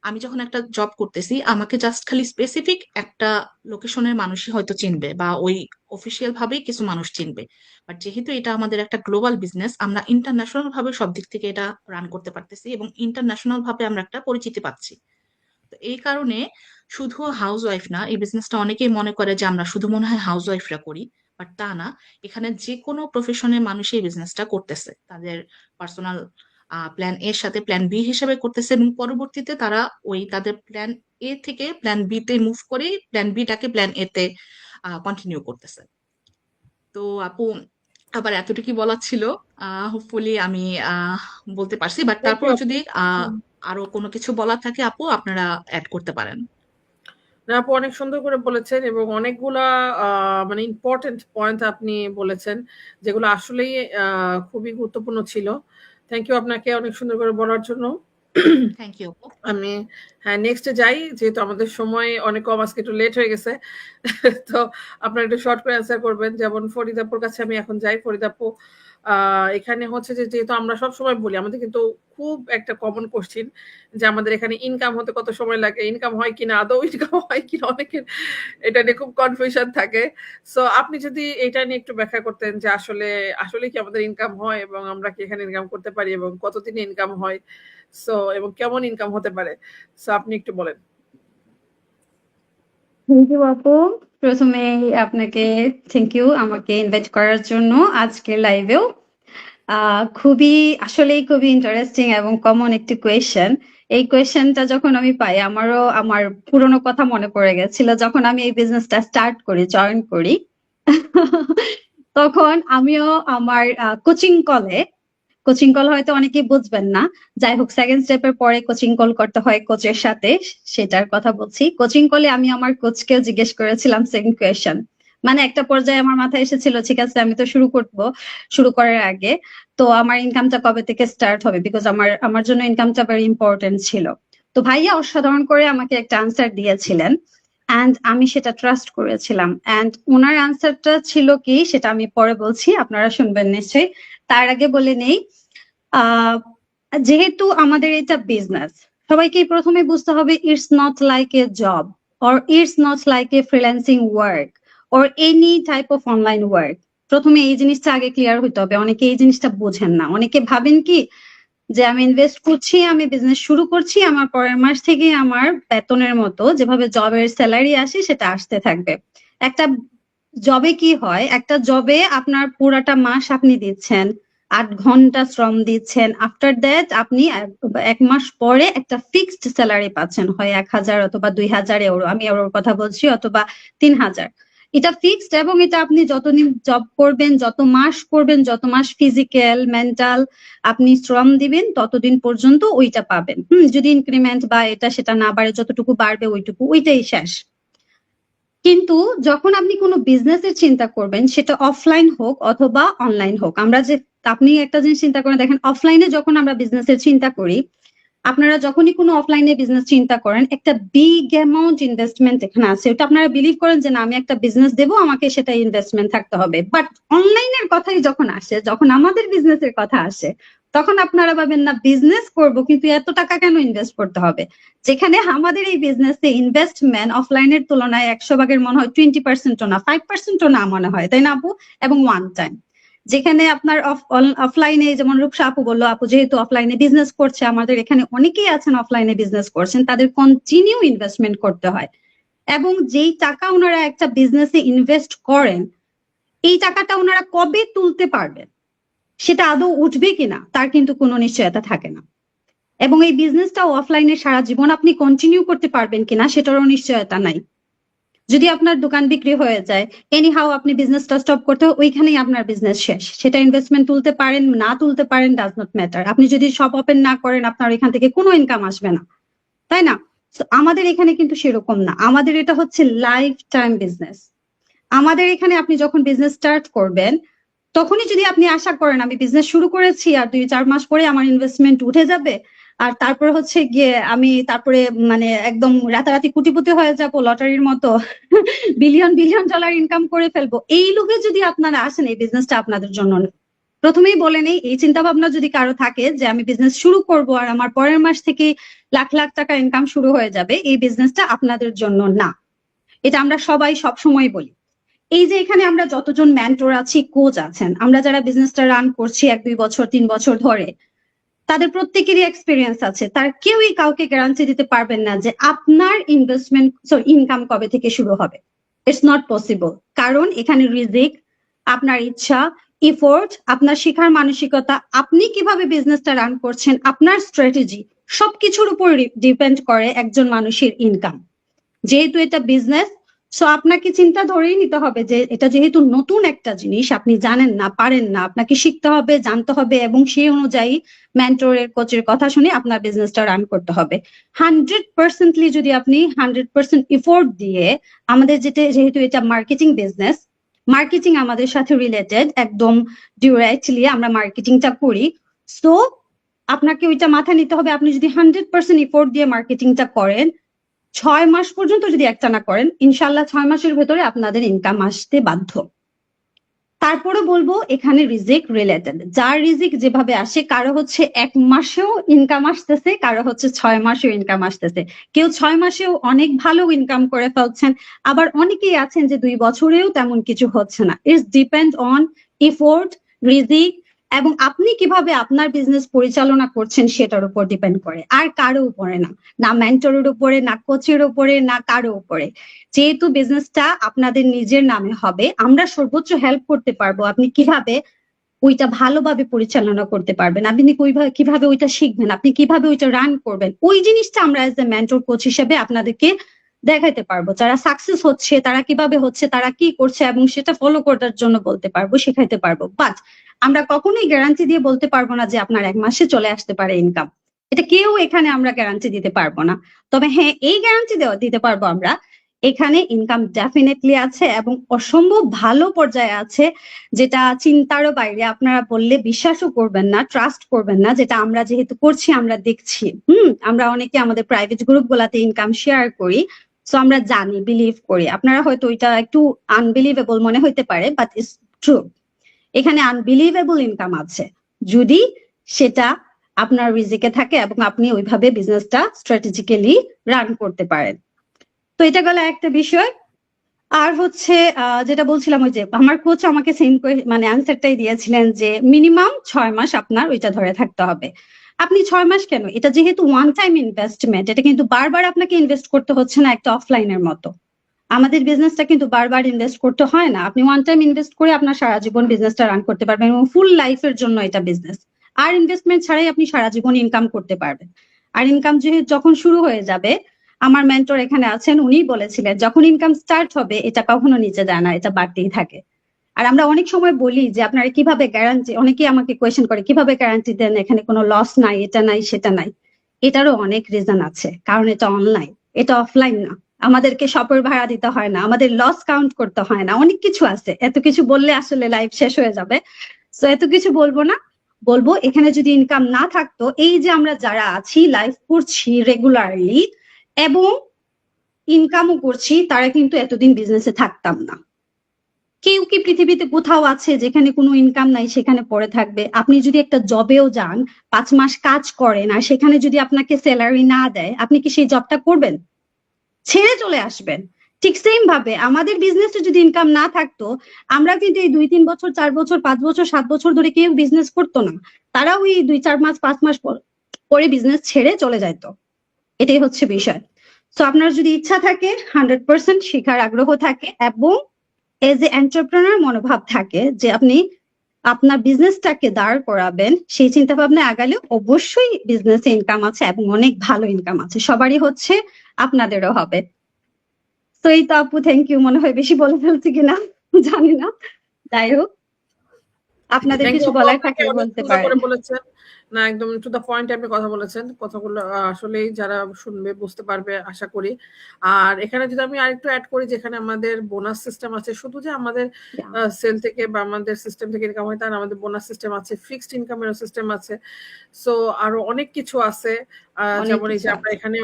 আমি যখন একটা জব করতেছি আমাকে জাস্ট খালি স্পেসিফিক একটা লোকেশনের মানুষই হয়তো চিনবে বা ওই অফিসিয়াল ভাবেই কিছু মানুষ চিনবে। বাট যেহেতু এটা আমাদের একটা গ্লোবাল বিজনেস, আমরা ইন্টারন্যাশনাল ভাবে সব দিক থেকে এটা রান করতে পারতেছি এবং ইন্টারন্যাশনাল ভাবে আমরা একটা পরিচিতি পাচ্ছি। তো এই কারণে শুধু হাউস ওয়াইফ না, এই বিজনেসটা অনেকেই মনে করে যে আমরা শুধু মনে হয় হাউস ওয়াইফরা করি, বাট তা না। এখানে যে কোনো প্রফেশনের মানুষ এই বিজনেসটা করতেছে, তাদের পার্সোনাল প্ল্যান এর সাথে প্ল্যান বি হিসেবে করতেছে এবং পরবর্তীতে তারা ওই তাদের প্ল্যান এ থেকে প্ল্যান বি তে মুভ করে প্ল্যান বিটাকে প্ল্যান এ তে কন্টিনিউ করতেছে। তো আপু, আবার এতটুকু বলার ছিল, হোপফুলি আমি বলতে পারছি, বাট থ্যাংক ইউ তারপরে আপু। যদি আরো কোনো কিছু বলার থাকে আপু, আপনারা অ্যাড করতে পারেন। না আপু, অনেক সুন্দর করে বলেছেন এবং অনেকগুলা মানে ইম্পর্টেন্ট পয়েন্ট আপনি বলেছেন, যেগুলো আসলেই খুবই গুরুত্বপূর্ণ ছিল। থ্যাংক ইউ আপনাকে অনেক সুন্দর করে বলার জন্য। থ্যাংক ইউ আপু। আমি হ্যাঁ নেক্সটে যাই, যেহেতু আমাদের সময় অনেক কম, আজকে একটু লেট হয়ে গেছে। তো আপনারা একটু শর্ট করে অ্যান্সার করবেন। যেমন ফরিদাপুর কাছে আমি এখন যাই। ফরিদাপু, এখানে হচ্ছে যে যেহেতু আমরা সব সময় বলি, আমাদের কিন্তু খুব একটা কমন কোশ্চিন যে আমাদের এখানে ইনকাম হতে কত সময় লাগে, ইনকাম হয় কিনা, আদৌ ইনকাম হয় কিনা, অনেকের এটা নিয়ে খুব কনফিউশন থাকে। সো আপনি যদি এটা নিয়ে একটু ব্যাখ্যা করতেন যে আসলে আসলে কি আমাদের ইনকাম হয় এবং আমরা কি এখানে ইনকাম করতে পারি এবং কতদিনে ইনকাম হয়, সো এবং কেমন ইনকাম হতে পারে, সো আপনি একটু বলেন। থ্যাংক ইউ আপু। প্রথমে আপনাকে থ্যাংক ইউ আমাকে ইনভাইট করার জন্য আজকের লাইভেও। খুবই আসলেই খুবই ইন্টারেস্টিং এবং কমন একটি কোয়েশ্চেন। এই কোয়েশ্চেনটা যখন আমি পাই আমারও আমার পুরোনো কথা মনে পড়ে গেছিল যখন আমি এই বিজনেসটা স্টার্ট করি, জয়েন করি। তখন আমিও আমার কোচিং কল হয়তো অনেকেই বুঝবেন না, যাই হোক সেকেন্ড স্টেপের পরে কোচিং কল করতে হয় কোচের সাথে, সেটার কথা বলছি। কোচিং কলে আমি আমার কোচকেও জিজ্ঞেস করেছিলাম সেম কোয়েশ্চেন। মানে একটা পর্যায়ে আমার মাথায় এসেছিল ঠিক আছে আমি তো শুরু করার আগে তো আমার ইনকামটা কবে থেকে স্টার্ট হবে, বিকজ আমার জন্য ইনকামটা ভেরি ইম্পর্টেন্ট ছিল। তো ভাইয়া অসাধারণ করে আমাকে একটা আনসার দিয়েছিলেন অ্যান্ড আমি সেটা ট্রাস্ট করেছিলাম। অ্যান্ড ওনার আনসারটা ছিল কি সেটা আমি পরে বলছি, আপনারা শুনবেন নিশ্চয়ই। তার আগে বলে নেই, আহ যেহেতু আমাদের এটা বিজনেস, সবাইকে প্রথমে বুঝতে হবে it's not like a job or it's not like a freelancing work or any type of online work. প্রথমে এই জিনিসটা আগে ক্লিয়ার হইতে হবে। অনেকে এই জিনিসটা বোঝেন না, অনেকে ভাবেন কি যে আমি ইনভেস্ট করছি, আমি বিজনেস শুরু করছি, আমার পরের মাস থেকে আমার বেতনের মতো যেভাবে জবের স্যালারি আসে সেটা আসতে থাকবে। একটা জবে কি হয়, একটা জবে আপনার পুরাটা মাস আপনি দিচ্ছেন, 8 ঘন্টা শ্রম দিচ্ছেন, আফটার দ্যাট আপনি এক মাস পরে একটা ফিক্সড স্যালারি পাচ্ছেন, হয় 1,000 অথবা 2,000 ইউরো, আমি ইউরোর কথা বলছি, অথবা 3,000। এটা ফিক্সড এবং এটা আপনি যতদিন জব করবেন, যত মাস ফিজিক্যাল মেন্টাল আপনি শ্রম দিবেন ততদিন পর্যন্ত ওইটা পাবেন। যদি ইনক্রিমেন্ট বা এটা সেটা না বাড়ে, যতটুকু বাড়বে ওইটাই শেষ। কিন্তু যখন আপনি কোনো বিজনেসের চিন্তা করবেন, সেটা অফলাইন হোক অথবা অনলাইন হোক, আপনি একটা জিনিস চিন্তা করে দেখেন, অফলাইনে যখন আমরা বিজনেসের চিন্তা করি, আপনারা যখনই কোনো অফলাইনে বিজনেস চিন্তা করেন, একটা বিগ অ্যামাউন্ট ইনভেস্টমেন্ট এখানে আছে। ওটা আপনারা বিলিভ করেন যে না আমি একটা বিজনেস দেবো, আমাকে সেটা ইনভেস্টমেন্ট থাকতে হবে। বাট অনলাইনের কথাই যখন আসে, যখন আমাদের বিজনেসের কথা আসে, তখন আপনারা ভাবেন না বিজনেস করব কিন্তু এত টাকা কেন ইনভেস্ট করতে হবে। যেখানে আমাদের এই বিজনেসে ইনভেস্টমেন্ট অফলাইনের তুলনায় 100 ভাগের মনে হয় 20%ও না, 5%ও না মনে হয়, তাই না আপু? এবং ওয়ান টাইম। যেখানে আপনার অফলাইনে, যেমন রূপসা আপু বললো, আপু যেহেতু অফলাইনে বিজনেস করছে, আমাদের এখানে অনেকেই আছেন অফলাইনে বিজনেস করছেন, তাদের কন্টিনিউ ইনভেস্টমেন্ট করতে হয়। এবং যেই টাকা ওনারা একটা বিজনেসে ইনভেস্ট করেন, এই টাকাটা ওনারা কবে তুলতে পারবেন, সেটা আদৌ উঠবে কিনা তার কিন্তু কোনো নিশ্চয়তা থাকে না। এবং এই বিজনেসটাও অফলাইনে সারা জীবন আপনি কন্টিনিউ করতে পারবেন কিনা সেটারও নিশ্চয়তা নাই। যদি আপনার দোকান বিক্রি হয়ে যায়, এনিহাউ আপনি বিজনেসটা স্টপ করতে, ওইখানেই আপনার বিজনেস শেষ। সেটা ইনভেস্টমেন্ট তুলতে পারেন না তুলতে পারেন ডাজ নট ম্যাটার। আপনি যদি শপ ওপেন না করেন, আপনার এখান থেকে কোনো ইনকাম আসবে না, তাই না? আমাদের এখানে কিন্তু সেরকম না, আমাদের এটা হচ্ছে লাইফ টাইম বিজনেস। আমাদের এখানে আপনি যখন বিজনেস স্টার্ট করবেন, তখনই যদি আপনি আশা করেন আমি বিজনেস শুরু করেছি আর 2-4 মাস পরে আমার ইনভেস্টমেন্ট উঠে যাবে, আর তারপরে হচ্ছে গিয়ে আমি তারপরে মানে একদম রাতারাতি কোটিপতি হয়ে যাবো লটারির মতো, বিলিয়ন বিলিয়ন ডলার ইনকাম করে ফেলবো, এই লোকে যদি আপনারা আসেন, এই বিজনেসটা আপনাদের জন্য না। প্রথমেই বলে নেই, এই চিন্তা ভাবনা যদি কারো থাকে যে আমি বিজনেস শুরু করব আর আমার পরের মাস থেকে লাখ লাখ টাকা ইনকাম শুরু হয়ে যাবে, এই বিজনেসটা আপনাদের জন্য না। এটা আমরা সবাই সবসময় বলি। এই যে এখানে আমরা যতজন মেন্টর আছি, কোচ আছেন, আমরা যারা বিজনেসটা রান করছি 1-2 বছর 3 বছর ধরে, তাদের প্রত্যেকেরই এক্সপিরিয়েন্স আছে। তার কেউই কাউকে গ্যারান্টি দিতে পারবেন না যে আপনার ইনকাম কবে থেকে শুরু হবে। It's not possible. কারণ এখানে রিজিক, আপনার ইচ্ছা, ইফোর্ট, আপনার শেখার মানসিকতা, আপনি কিভাবে বিজনেসটা রান করছেন, আপনার স্ট্র্যাটেজি, সবকিছুর উপর ডিপেন্ড করে একজন মানুষের ইনকাম। যেহেতু এটা বিজনেস, সো আপনাকে চিন্তা ধরেই নিতে হবে যে এটা যেহেতু নতুন একটা জিনিস, আপনি জানেন না, পারেন না, আপনাকে শিখতে হবে, জানতে হবে, এবং সেই অনুযায়ী মেন্টরের কোচের কথা শুনে আপনার বিজনেসটা রান করতে হবে। 100%লি যদি আপনি 100% এফোর্ট দিয়ে, আমাদের যেহেতু এটা মার্কেটিং বিজনেস, মার্কেটিং আমাদের সাথে রিলেটেড, একদম ডিরেক্টলি আমরা মার্কেটিংটা করি। সো আপনাকে ওইটা মাথায় নিতে হবে, আপনি যদি 100% এফোর্ট দিয়ে মার্কেটিংটা করেন, 6 মাস পর্যন্ত যদি একটানা করেন, ইনশাল্লাহ 6 মাসের ভেতরে আপনাদের ইনকাম আসতে বাধ্য। তারপরে বলবো এখানে রিজিক রিলেটেড, যার রিজিক যেভাবে আসে, কারো হচ্ছে 1 মাসেও ইনকাম আসতেছে, কারো হচ্ছে 6 মাসেও ইনকাম আসতেছে, কেউ 6 মাসেও অনেক ভালো ইনকাম করে ফেলছেন, আবার অনেকেই আছেন যে 2 বছরেও তেমন কিছু হচ্ছে না। ইটস ডিপেন্ড অন এফোর্ট, রিজিক, এবং আপনি কিভাবে আপনার বিজনেস পরিচালনা করছেন সেটার উপর ডিপেন্ড করে, আর কারো উপরে না, না মেন্টরের উপরে, না কোচের উপরে, না কারো উপরে। যেহেতু বিজনেসটা আপনাদের নিজের নামে হবে, আমরা সর্বোচ্চ হেল্প করতে পারবো আপনি কিভাবে ওইটা ভালোভাবে পরিচালনা করতে পারবেন, আপনি কিভাবে ওইটা শিখবেন, আপনি কিভাবে ওইটা রান করবেন, ওই জিনিসটা আমরা এজ এ মেন্টর কোচ হিসেবে আপনাদেরকে দেখাইতে পারবো। যারা সাকসেস হচ্ছে তারা কিভাবে হচ্ছে, তারা কি করছে এবং সেটা ফলো করার জন্য বলতে পারবো, শেখাইতে পারবো। বাট আমরা কখনোই গ্যারান্টি দিয়ে বলতে পারবো না যে আপনার 1 মাসে চলে আসতে পারে ইনকাম। এটা কেউ এখানে আমরা গ্যারান্টি দিতে পারবো না। তবে হ্যাঁ, এই গ্যারান্টি দিতে পারবো আমরা, এখানে ইনকাম ডেফিনেটলি আছে এবং অসম্ভব ভালো পর্যায়ে আছে, যেটা চিন্তারও বাইরে। আপনারা বললে বিশ্বাসও করবেন না, ট্রাস্ট করবেন না, যেটা আমরা যেহেতু করছি, আমরা দেখছি। আমরা অনেকে আমাদের প্রাইভেট গ্রুপ গুলাতে ইনকাম শেয়ার করি, সো আমরা জানি, বিলিভ করি। আপনারা হয়তো এটা একটু আনবিলিভেবল মনে হইতে পারে, বাট ইটস ট্রু। এখানে আনবিলিভেবল ইনকাম আছে, যদি সেটা আপনার রিজিকে থাকে এবং আপনি ওইভাবে বিজনেসটা স্ট্র্যাটেজিক্যালি রান করতে পারেন। তো এটা গেল একটা বিষয়। আর হচ্ছে যেটা বলছিলাম, ওই যে আমার কোচ আমাকে সেম মানে অ্যান্সারটাই দিয়েছিলেন যে মিনিমাম 6 মাস আপনার ওইটা ধরে থাকতে হবে। আপনি 6 মাস কেন, এটা যেহেতু ওয়ান টাইম ইনভেস্টমেন্ট, এটা কিন্তু বারবার আপনাকে ইনভেস্ট করতে হচ্ছে না একটা অফলাইনের মতো। আমাদের বিজনেসটা কিন্তু বারবার ইনভেস্ট করতে হয় না, আপনি ওয়ান টাইম ইনভেস্ট করে আপনার সারা জীবন বিজনেসটা রান করতে পারবেন এবং ফুল লাইফের জন্য এটা বিজনেস। আর ইনভেস্টমেন্ট ছাড়াই আপনি সারা জীবন ইনকাম করতে পারবেন। আর ইনকাম যেহেতু যখন শুরু হয়ে যাবে, আমার মেন্টর এখানে আছেন, উনি বলেছিলেন যখন ইনকাম স্টার্ট হবে এটা কখনো নিচে যায় না, এটা বাড়তেই থাকে। আর আমরা অনেক সময় বলি যে আপনারা কিভাবে গ্যারান্টি, অনেকেই আমাকে কোয়েশ্চেন করে কিভাবে গ্যারান্টি দেন, এখানে কোনো লস নাই, এটা নাই সেটা নাই। এটারও অনেক রিজন আছে, কারণ এটা অনলাইন, এটা অফলাইন না। আমাদেরকে শপের ভাড়া দিতে হয় না, আমাদের লস কাউন্ট করতে হয় না, অনেক কিছু আছে। এত কিছু বললে আসলে লাইফ শেষ হয়ে যাবে, তো এত কিছু বলবো না। বলবো এখানে যদি ইনকাম না থাকতো, এই যে আমরা যারা আছি লাইফ করছি রেগুলারলি এবং ইনকামও করছি, তারা কিন্তু এতদিন বিজনেসে থাকতাম না। কেউ কি পৃথিবীতে কোথাও আছে যেখানে কোনো ইনকাম নাই সেখানে পড়ে থাকবে? আপনি যদি একটা জবেও যান, 5 মাস কাজ করেন, আর সেখানে যদি আপনাকে স্যালারি না দেয়, আপনি কি সেই জবটা করবেন? ছেড়ে চলে আসবেন। ঠিক সেম ভাবে আমাদের বিজনেসে যদি ইনকাম না থাকতো, আমরা কিন্তু এই 2-3 বছর, 4 বছর, 5 বছর, 7 বছর ধরে কেউ বিজনেস করতো না। তারা ওই 2-4 মাস, 5 মাস পরে বিজনেস ছেড়ে চলে যাইতো। এটাই হচ্ছে বিষয়। তো আপনার যদি ইচ্ছা থাকে, 100% শেখার আগ্রহ থাকে এবং এজ এ এন্টারপ্রেনার মনোভাব থাকে যে আপনি আপনার বিজনেসটাকে দাঁড় করাবেন, সেই চিন্তা ভাবনা আগালে অবশ্যই বিজনেসে ইনকাম আছে এবং অনেক ভালো ইনকাম আছে, সবারই হচ্ছে, আপনাদেরও হবে। তো এই তো আপু, থ্যাংক ইউ। মনে হয় বেশি বলে ফেলছি কিনা জানি না, যাই হোক আপনাদের থ্যাংক ইউ কিছু আপু, বলার আপনাকে থাকলে অনেক বলতে সুন্দর পারেন। করে বলেছেন। না, একদম টু দ্য পয়েন্ট আপনি কথা বলেছেন। কথাগুলো আসলেই যারা শুনবে বুঝতে পারবে আশা করি। আর এখানে যদি আমি আরেকটু অ্যাড করি, যেখানে আমাদের বোনাস সিস্টেম আছে, শুধু যে আমাদের সেল থেকে বা আমাদের সিস্টেম থেকে ইনকাম হয় তা না, আমাদের বোনাস সিস্টেম আছে, ফিক্সড ইনকামের সিস্টেম আছে। সো আরো অনেক কিছু আছে। অনেক যেমন এই কিছু যে আমরা আছে। এখানে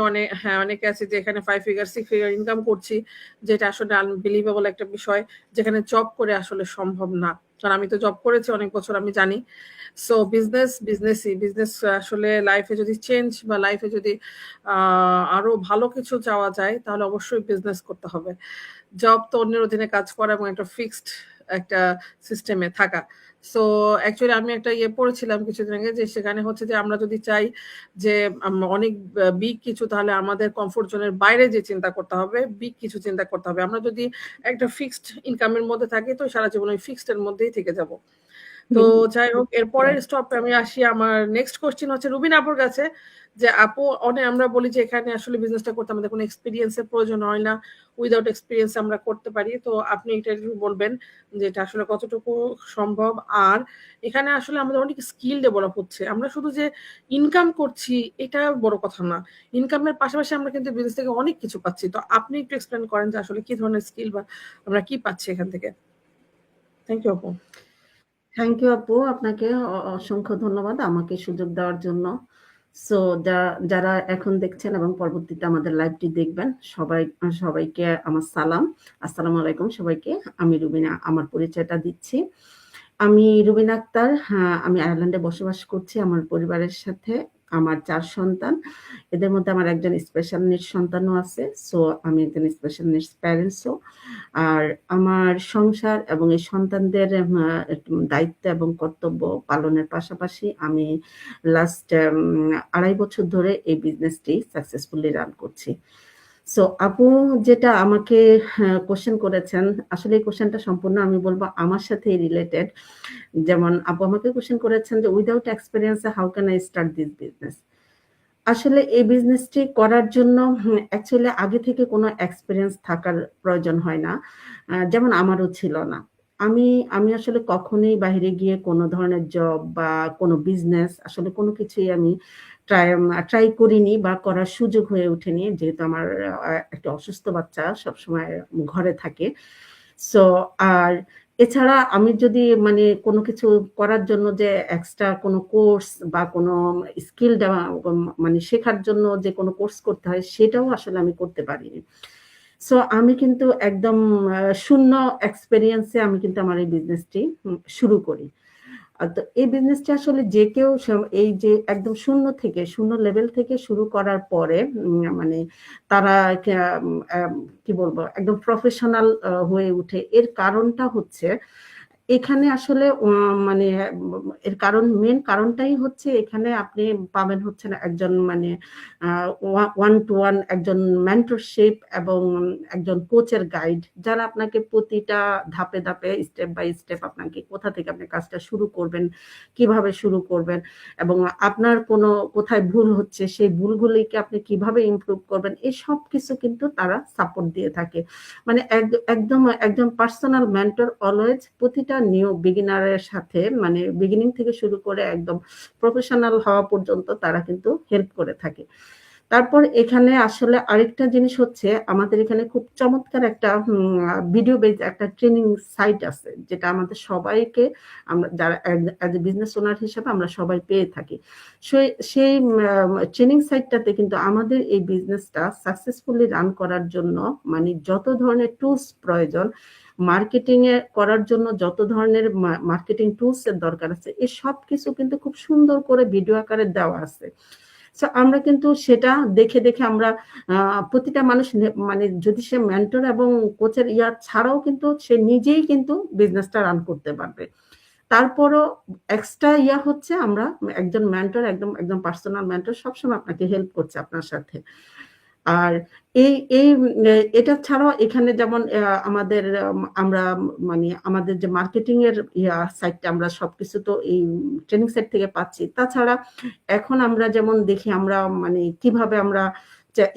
অনেকে আছে যে এখানে 5 ফিগার 6 ফিগার ইনকাম করছি, যেটা আসলে আনবিলিভেবল একটা বিষয়, যেখানে জব করে আসলে সম্ভব না। কারণ আমি তো জব করেছি অনেক বছর, আমি জানি। সো বিজনেস আসলে লাইফে যদি চেঞ্জ বা লাইফে যদি আরো ভালো কিছু চাওয়া যায়, তাহলে অবশ্যই বিজনেস করতে হবে। জব তো অন্যের অধীনে কাজ করা এবং একটা ফিক্সড একটা সিস্টেমে থাকা। সো অ্যাকচুয়ালি আমি একটা পড়েছিলাম কিছুদিন আগে, যে সেখানে হচ্ছে যে আমরা যদি চাই যে অনেক বিগ কিছু, তাহলে আমাদের কমফোর্ট জোনের বাইরে যে চিন্তা করতে হবে, বিগ কিছু চিন্তা করতে হবে। আমরা যদি একটা ফিক্সড ইনকামের মধ্যে থাকি, তো সারা জীবন ওই ফিক্সড এর মধ্যেই থেকে যাব। তো যাই হোক, এরপরের স্টপে আমি আসি। আমার নেক্সট কোশ্চেন হচ্ছে রুবিন আপুর কাছে, যে আপু, আমরা বলি যে এখানে আসলে বিজনেসটা করতে আমাদের কোনো এক্সপিরিয়েন্সের প্রয়োজন হয় না, উইদাউট এক্সপিরিয়েন্স আমরা করতে পারি। তো আপনি এটা একটু বলবেন যে এটা আসলে কতটুকু সম্ভব। আর এখানে আসলে আমাদের অনেক স্কিল ডেভেলপ হচ্ছে। আমরা শুধু যে ইনকাম করছি এটা বড় কথা না, ইনকামের পাশাপাশি আমরা কিন্তু বিজনেস থেকে অনেক কিছু পাচ্ছি। তো আপনি একটু এক্সপ্লেন করেন যে আসলে কি ধরনের স্কিল বা আমরা কি পাচ্ছি এখান থেকে। থ্যাংক ইউ আপু। থ্যাংক ইউ আপু, আপনাকে অসংখ্য ধন্যবাদ আমাকে সুযোগ দেওয়ার জন্য। সো যারা এখন দেখছেন এবং পরবর্তীতে আমাদের লাইভটি দেখবেন, সবাইকে আমার সালাম, আসসালামু আলাইকুম সবাইকে। আমি রুবিনা, আমার পরিচয়টা দিচ্ছি। আমি রুবিনা আক্তার। আমি আয়ারল্যান্ডে বসবাস করছি আমার পরিবারের সাথে। আমার 4 সন্তান, এদের মধ্যে আমার একজন স্পেশাল নিডস সন্তানও আছে। সো আমি একজন স্পেশাল নিডস প্যারেন্টসও। আর আমার সংসার এবং এই সন্তানদের দায়িত্ব এবং কর্তব্য পালনের পাশাপাশি আমি লাস্ট 2.5 বছর ধরে এই বিজনেসটি সাকসেসফুলি রান করছি। সো আপু যেটা আমাকে কোশ্চেন করেছেন, আসলে এই কোশ্চেনটা সম্পূর্ণ আমি বলবো আমার সাথেই রিলেটেড। যেমন আপু আমাকে কোশ্চেন করেছেন যে without experience how can I start this business? আসলে এই বিজনেসটি করার জন্য অ্যাকচুয়ালি আগে থেকে কোনো এক্সপেরিয়েন্স থাকার প্রয়োজন হয় না। যেমন আমারও ছিল না। আমি আমি আসলে কখনোই বাহিরে গিয়ে কোনো ধরনের জব বা কোনো বিজনেস আসলে কোনো কিছুই আমি ট্রাই করিনি বা করার সুযোগ হয়ে ওঠেনি। যেহেতু আমার একটা অসুস্থ বাচ্চা সবসময় ঘরে থাকে। সো আর এছাড়া আমি যদি মানে কোনো কিছু করার জন্য যে এক্সট্রা কোনো কোর্স বা কোনো স্কিল দেওয়া মানে শেখার জন্য যে কোনো কোর্স করতে হয় সেটাও আসলে আমি করতে পারিনি। সো আমি কিন্তু একদম শূন্য এক্সপেরিয়েন্সে আমি কিন্তু আমার এই বিজনেসটি শুরু করি। তো এই বিজনেসটা আসলে যে কেউ এই যে একদম শূন্য লেভেল থেকে শুরু করার পরে মানে তারা কি বলবো একদম প্রফেশনাল হয়ে উঠে। এর কারণটা হচ্ছে এখানে আসলে মানে এর মেন কারণটাই হচ্ছে এখানে আপনি পাবেন হচ্ছে না একজন মানে ওয়ান টু ওয়ান একজন মেন্টরশিপ এবং একজন কোচের গাইড, যারা আপনাকে প্রতিটা ধাপে ধাপে স্টেপ বাই স্টেপ আপনাকে কোথা থেকে আপনি কাজটা শুরু করবেন, কিভাবে শুরু করবেন এবং আপনার কোনো কোথায় ভুল হচ্ছে সেই ভুলগুলিকে আপনি কিভাবে ইমপ্রুভ করবেন, এই সব কিছু কিন্তু তারা সাপোর্ট দিয়ে থাকে। মানে একদম একজন পার্সোনাল মেন্টর অলওয়েজ প্রতিটা নিউ বিগিনারের সাথে মানে বিগিনিং থেকে শুরু করে একদম প্রফেশনাল হওয়া পর্যন্ত তারা কিন্তু হেল্প করে থাকে। তারপর এখানে আসলে আরেকটা জিনিস হচ্ছে আমাদের এখানে খুব চমৎকার একটা ভিডিও বেজ একটা ট্রেনিং সাইট আছে, যেটা আমাদের সবাইকে আমরা যারা অ্যাজ এ বিজনেস ওনার হিসেবে আমরা সবাই পেয়ে থাকি। সেই ট্রেনিং সাইটটাতে কিন্তু আমাদের এই বিজনেসটা সাকসেসফুলি রান করার জন্য মানে যত ধরনের টুলস প্রয়োজন, মার্কেটিং এ করার জন্য যত ধরনের মার্কেটিং টুলস এর দরকার আছে, এই সব কিছু কিন্তু খুব সুন্দর করে ভিডিও আকারে দেওয়া আছে। সো আমরা কিন্তু সেটা দেখে দেখে আমরা প্রতিটা মানুষ মানে যদি সে মেন্টর এবং কোচের ছাড়াও কিন্তু সে নিজেই কিন্তু বিজনেসটা রান করতে পারবে। তারপরও এক্সট্রা হচ্ছে আমরা একজন মেন্টর একদম পার্সোনাল মেন্টর সবসময় আপনাকে হেল্প করছে আপনার সাথে। আর এই এই এটা ছাড়াও এখানে যেমন আমাদের আমরা মানে আমাদের যে মার্কেটিং এর সাইটটা আমরা সবকিছু তো এই ট্রেনিং সাইট থেকে পাচ্ছি। তাছাড়া এখন আমরা যেমন দেখি আমরা মানে কিভাবে আমরা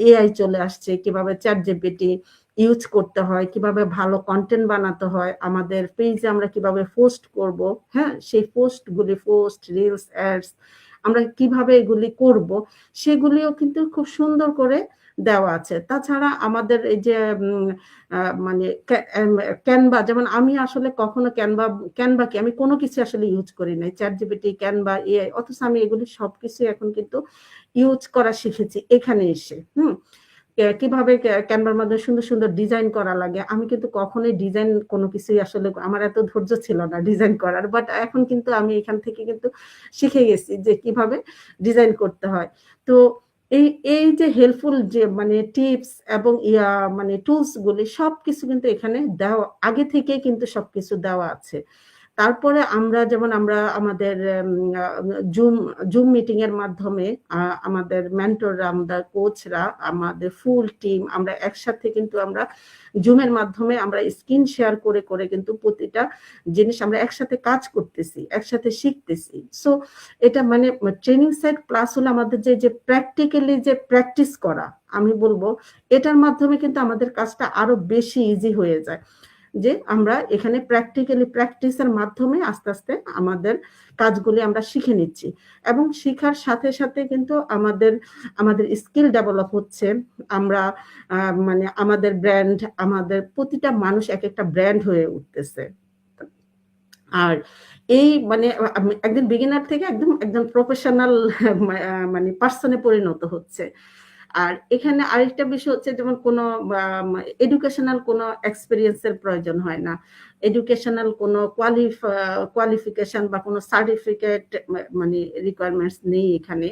এআই চলে আসছে, কিভাবে চ্যাট জিপিটি ইউজ করতে হয়, কিভাবে ভালো কন্টেন্ট বানাতে হয়, আমাদের পেজে আমরা কিভাবে পোস্ট করব, হ্যাঁ সেই পোস্ট রিলস অ্যাডস আমরা কিভাবে এগুলি করব সেগুলিও কিন্তু খুব সুন্দর করে দেওয়া আছে। তাছাড়া আমাদের এই যে মানে ক্যানভা, যেমন আমি আসলে কখনো ক্যানভা কি আমি কোনো কিছু আসলে ইউজ করি নাই, চ্যাট জিপিটি, ক্যানভা, এআই, অথচ আমি এগুলি সবকিছু এখন কিন্তু ইউজ করা শিখেছি এখানে এসে। কিভাবে ক্যানভার মধ্যে সুন্দর সুন্দর ডিজাইন করা লাগে, আমি কিন্তু কখনোই ডিজাইন কোনো কিছুই আসলে আমার এত ধৈর্য ছিল না ডিজাইন করার, বাট এখন কিন্তু আমি এখান থেকে কিন্তু শিখে গেছি যে কিভাবে ডিজাইন করতে হয়। তো এই এই যে হেল্পফুল যে মানে টিপস এবং মানে টুলস গুলি সবকিছু কিন্তু এখানে দেওয়া আগে থেকে কিন্তু সবকিছু দেওয়া আছে। তারপরে আমরা যেমন আমরা আমাদের জুম মিটিং এর মাধ্যমে আমাদের মেন্টররা, আমাদের কোচরা, আমাদের ফুল টিম আমরা একসাথে কিন্তু আমরা জুমের মাধ্যমে আমরা স্ক্রিন শেয়ার করে করে কিন্তু প্রতিটা জিনিস আমরা একসাথে কাজ করতেছি, একসাথে শিখতেছি। সো এটা মানে ট্রেনিং সাইট প্লাস হলো আমাদের যে প্র্যাকটিক্যালি যে প্র্যাকটিস করা, আমি বলবো এটার মাধ্যমে কিন্তু আমাদের কাজটা আরো বেশি ইজি হয়ে যায়, যে আমরা এখানে প্র্যাকটিক্যালি প্র্যাকটিসের মাধ্যমে আস্তে আস্তে আমাদের কাজগুলি আমরা শিখে নিচ্ছি এবং শিখার সাথে সাথে কিন্তু আমাদের স্কিল ডেভেলপ হচ্ছে। আমরা মানে আমাদের ব্র্যান্ড, আমাদের প্রতিটা মানুষ এক একটা ব্র্যান্ড হয়ে উঠতেছে। আর এই মানে একজন বিগিনার থেকে একদম প্রফেশনাল মানে পার্সনে পরিণত হচ্ছে। আর এখানে আরেকটা বিষয় হচ্ছে যেমন কোনো এডুকেশনাল কোনো এক্সপেরিয়েন্সের প্রয়োজন হয় না, এডুকেশনাল কোনো কোয়ালিফিকেশন বা কোনো সার্টিফিকেট মানে রিকোয়ারমেন্টস নেই এখানে।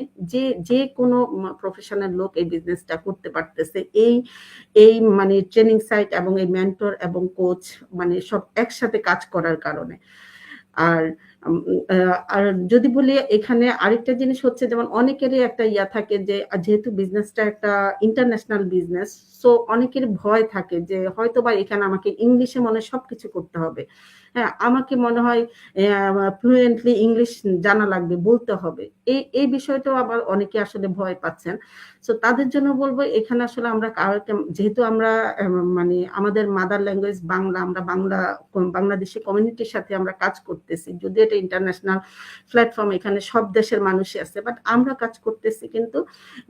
যে কোনো প্রফেশনাল লোক এই বিজনেসটা করতে পারতেছে এই মানে ট্রেনিং সাইট এবং এই মেন্টর এবং কোচ মানে সব একসাথে কাজ করার কারণে। আর আর যদি বলি এখানে আরেকটা জিনিস হচ্ছে, যেমন অনেকেরই একটা ইয়া থাকে যে যেহেতু বিজনেসটা একটা ইন্টারন্যাশনাল বিজনেস, সো অনেকের ভয় থাকে যে হয়তো বা এখানে আমাকে ইংলিশে মনে হয় সবকিছু করতে হবে। হ্যাঁ, আমাকে মনে হয় ফ্লুয়েন্টলি ইংলিশ জানা লাগবে, বলতে হবে। এই বিষয়টাও আবার অনেকে আসলে ভয় পাচ্ছেন। সো তাদের জন্য বলবো এখানে আসলে আমরা যেহেতু আমরা মানে আমাদের মাদার ল্যাঙ্গুয়েজ বাংলা, আমরা বাংলাদেশি কমিউনিটির সাথে আমরা কাজ করতেছি, যদি এটা ইন্টারন্যাশনাল প্ল্যাটফর্ম, এখানে সব দেশের মানুষই আছে, বাট আমরা কাজ করতেছি কিন্তু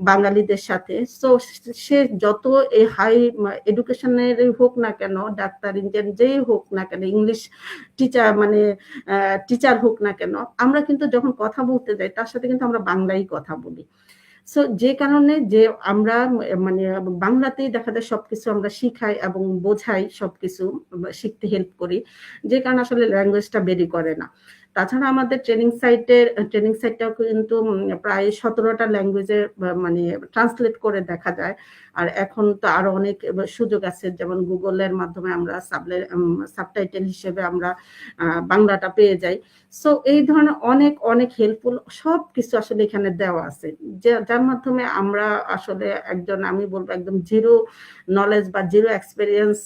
বাঙালিদের সাথে। সো সে যত এই হাই এডুকেশনের হোক না কেন, ডাক্তার, ইঞ্জিনিয়ার যেই হোক না কেন, ইংলিশ টিচার মানে টিচার হোক না কেন, আমরা কিন্তু যখন কথা বলতে যাই তার সাথে কিন্তু আমরা বাংলায় কথা বলি। সো যে কারণে যে আমরা মানে বাংলাতেই দেখা যায় সবকিছু আমরা শিখাই এবং বোঝাই, সবকিছু শিখতে হেল্প করি, যে কারণে আসলে ল্যাঙ্গুয়েজটা বেরি করে না। তাছাড়া আমাদের ট্রেনিং সাইটটাও কিন্তু প্রায় 17টা ল্যাঙ্গুয়েজে মানে ট্রান্সলেট করে দেখা যায়। আর এখন তো আরো অনেক সুযোগ আছে, যেমন গুগলের মাধ্যমে আমরা সাবটাইটেল হিসেবে আমরা বাংলাটা পেয়ে যাই। সো এই ধরনের অনেক অনেক হেল্পফুল সবকিছু আসলে এখানে দেওয়া আছে, যার মাধ্যমে আমরা আসলে আমি বলবো একদম জিরো নলেজ বা জিরো এক্সপেরিয়েন্স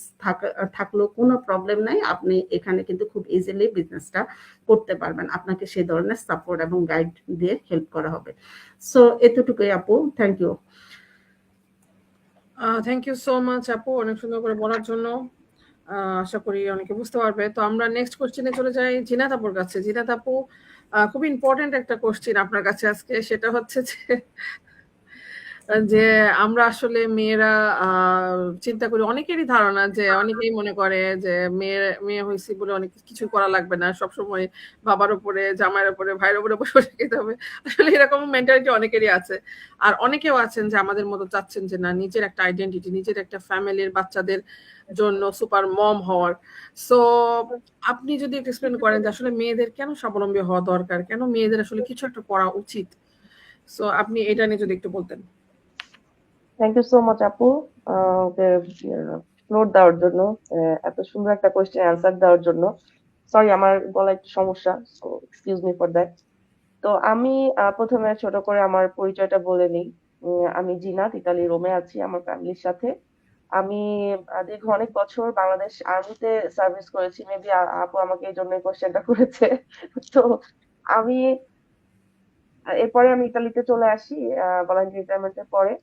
থাকলেও কোনো প্রবলেম নাই, আপনি এখানে কিন্তু খুব ইজিলি বিজনেসটা করতে পারবেন। আপনাকে সেই ধরনের সাপোর্ট এবং গাইড দিয়ে হেল্প করা হবে। সো এতটুকুই আপু, thank you. Thank you so much আপু, অনেক সুন্দর করে বলার জন্য। আশা করি অনেকে বুঝতে পারবে। তো আমরা নেক্সট কোশ্চেনে চলে যাই জিনাত আপুর কাছে। জিনাত আপু, খুব ইম্পর্টেন্ট একটা কোশ্চেন আপনার কাছে আজকে, সেটা হচ্ছে যে আমরা আসলে মেয়েরা চিন্তা করি, অনেকেরই ধারণা যে অনেকেই মনে করে যে মেয়ে হয়েছি বলে অনেক কিছু করা লাগবে না, সবসময় বাবার উপরে, জামাইয়ের উপরে, ভাইয়ের উপরে বসে খেতে হবে। আসলে এরকম মেন্টালিটি অনেকেরই আছে। আর অনেকেও আছেন যে আমাদের মতো চাচ্ছেন যে না, নিজের একটা আইডেন্টিটি, নিজের একটা ফ্যামিলির বাচ্চাদের জন্য সুপার মম হওয়ার। সো আপনি যদি একটু এক্সপ্লেন করেন যে আসলে মেয়েদের কেন স্বাবলম্বী হওয়া দরকার, কেন মেয়েদের আসলে কিছু একটা করা উচিত, সো আপনি এটা নিয়ে যদি একটু বলতেন। থ্যাংক ইউ সো মাচ আপু, ওকে ফ্লোর দেওয়ার জন্য, এত সুন্দর একটা কোয়েশ্চেন অ্যান্সার দেওয়ার জন্য। সরি, আমার গলায় একটু সমস্যা, so excuse me for that. তো আমি প্রথমে ছোট করে আমার পরিচয়টা বলে নিই। আমি জিনাত, ইতালি রোমে আছি আমার ফ্যামিলির সাথে। আমি দীর্ঘ অনেক বছর বাংলাদেশ আর্মিতে সার্ভিস করেছি। মেবি আপু আমাকে এই জন্য কোয়েশ্চেনটা করেছে। তো আমি এরপরে আমি ইতালিতে চলে আসি ভলান্টিয়ার রিটায়ারমেন্টের পরে।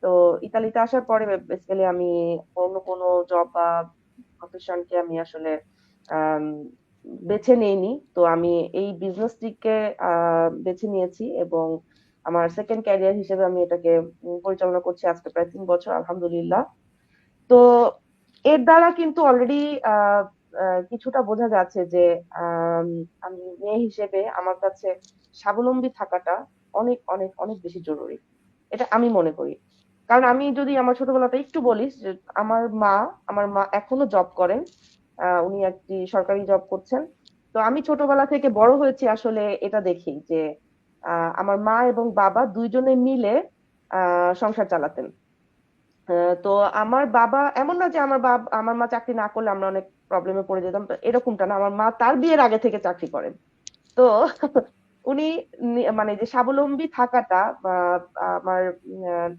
তো ইতালিতে আসার পরে বেসিক্যালি আমি অন্য কোনো জব বা প্রফেশনকে আমি আসলে আম, বেছে নেইনি। তো আমি এই বিজনেসটিকে বেছে নিয়েছি এবং আমার সেকেন্ড ক্যারিয়ার হিসেবে আমি এটাকে পরিচালনা করছি আজকে প্রায় 3 বছর, আলহামদুলিল্লাহ। তো এর দ্বারা কিন্তু অলরেডি কিছুটা বোঝা যাচ্ছে যে আমি মেয়ে হিসেবে আমার কাছে স্বাবলম্বী থাকাটা অনেক অনেক অনেক বেশি জরুরি, এটা আমি মনে করি। কারণ আমি যদি আমার ছোটবেলাটা একটু বলি, যে আমার মা এখনো জব করেন, উনি একটি সরকারি জব করছেন। তো আমি ছোটবেলা থেকে বড় হয়েছি আসলে এটা দেখি যে আমার মা এবং বাবা দুইজনে মিলে সংসার চালাতেন। তো আমার বাবা এমন না যে আমার মা চাকরি না করলে আমরা অনেক প্রবলেমে পড়ে যেতাম, তো এরকমটা না। আমার মা তার বিয়ের আগে থেকে চাকরি করেন। তো উনি মানে যে স্বাবলম্বী থাকাটা বা আমার আহ,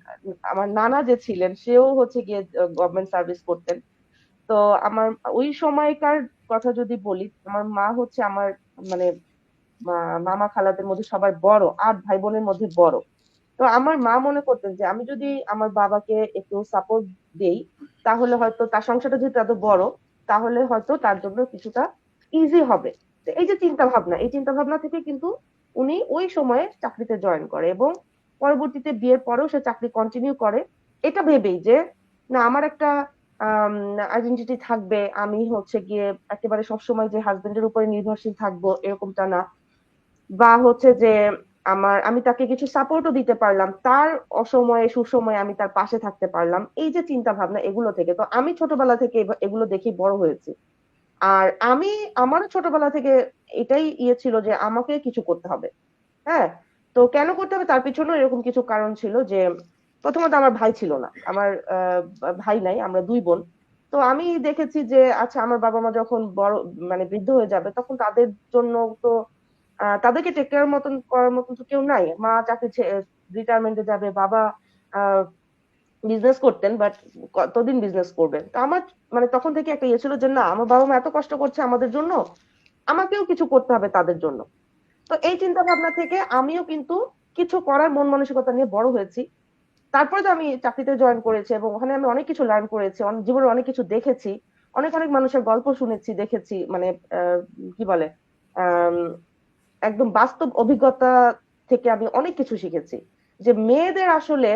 আমার নানা যে ছিলেন সেও হচ্ছে গিয়ে গভর্নমেন্ট সার্ভিস করতেন। তো আমার ওই সময়কার কথা যদি বলি, আমার মা হচ্ছে আমার মানে মামা খালাদের মধ্যে সবার বড়, 8 ভাই বোনের মধ্যে বড়। তো আমার মা মনে করতেন যে আমি যদি আমার বাবাকে একটু সাপোর্ট দেই, তাহলে হয়তো তার সংসারটা যেহেতু এত বড়, তাহলে হয়তো তার জন্য কিছুটা ইজি হবে। তো এই যে চিন্তা ভাবনা থেকে কিন্তু উনি ওই সময়ে চাকরিতে জয়েন করে এবং পরবর্তীতে বিয়ের পরেও সে চাকরি কন্টিনিউ করে, এটা ভেবেই যে না আমার একটা আইডেন্টিটি থাকবে, আমি হচ্ছে গিয়ে একেবারে সবসময় যে হাজবেন্ডের উপরে নির্ভরশীল থাকবো এরকমটা না, বা হচ্ছে যে আমি তাকে কিছু সাপোর্টও দিতে পারলাম, তার অসময়ে সুসময়ে আমি তার পাশে থাকতে পারলাম, এই যে চিন্তা ভাবনা, এগুলো থেকে তো আমি ছোটবেলা থেকে এগুলো দেখে বড় হয়েছি। আর আমারও ছোটবেলা থেকে এটাই ছিল যে আমাকে কিছু করতে হবে। হ্যাঁ, তো কেন করতে হবে তার পিছনেও এরকম কিছু কারণ ছিল যে প্রথমত আমার ভাই ছিল না, আমার ভাই নাই, আমরা 2 বোন। তো আমি দেখেছি যে আচ্ছা আমার বাবা মা যখন বড় মানে বৃদ্ধ হয়ে যাবে তখন তাদের জন্য তো তাদেরকে টেক কেয়ার মতন করার মতন তো কেউ নাই। মা চাকরি রিটায়ারমেন্টে যাবে, বাবা বিজনেস করতেন, বাট কতদিন বিজনেস করবেন? তো আমার মানে তখন থেকে একটা ইয়ে ছিল যে না, আমার বাবা মা এত কষ্ট করছে আমাদের জন্য, আমাকেও কিছু করতে হবে তাদের জন্য। তো এই চিন্তা ভাবনা থেকে আমিও কিন্তু কিছু করার মন মানসিকতা নিয়ে বড় হয়েছি। তারপরে তো আমি চাকরিতে জয়েন করেছি এবং ওখানে আমি অনেক কিছু লার্ন করেছি, জীবনে অনেক কিছু দেখেছি, অনেক অনেক মানুষের গল্প শুনেছি, দেখেছি, মানে কি বলে, আহ একদম বাস্তব অভিজ্ঞতা থেকে আমি অনেক কিছু শিখেছি যে মেয়েদের আসলে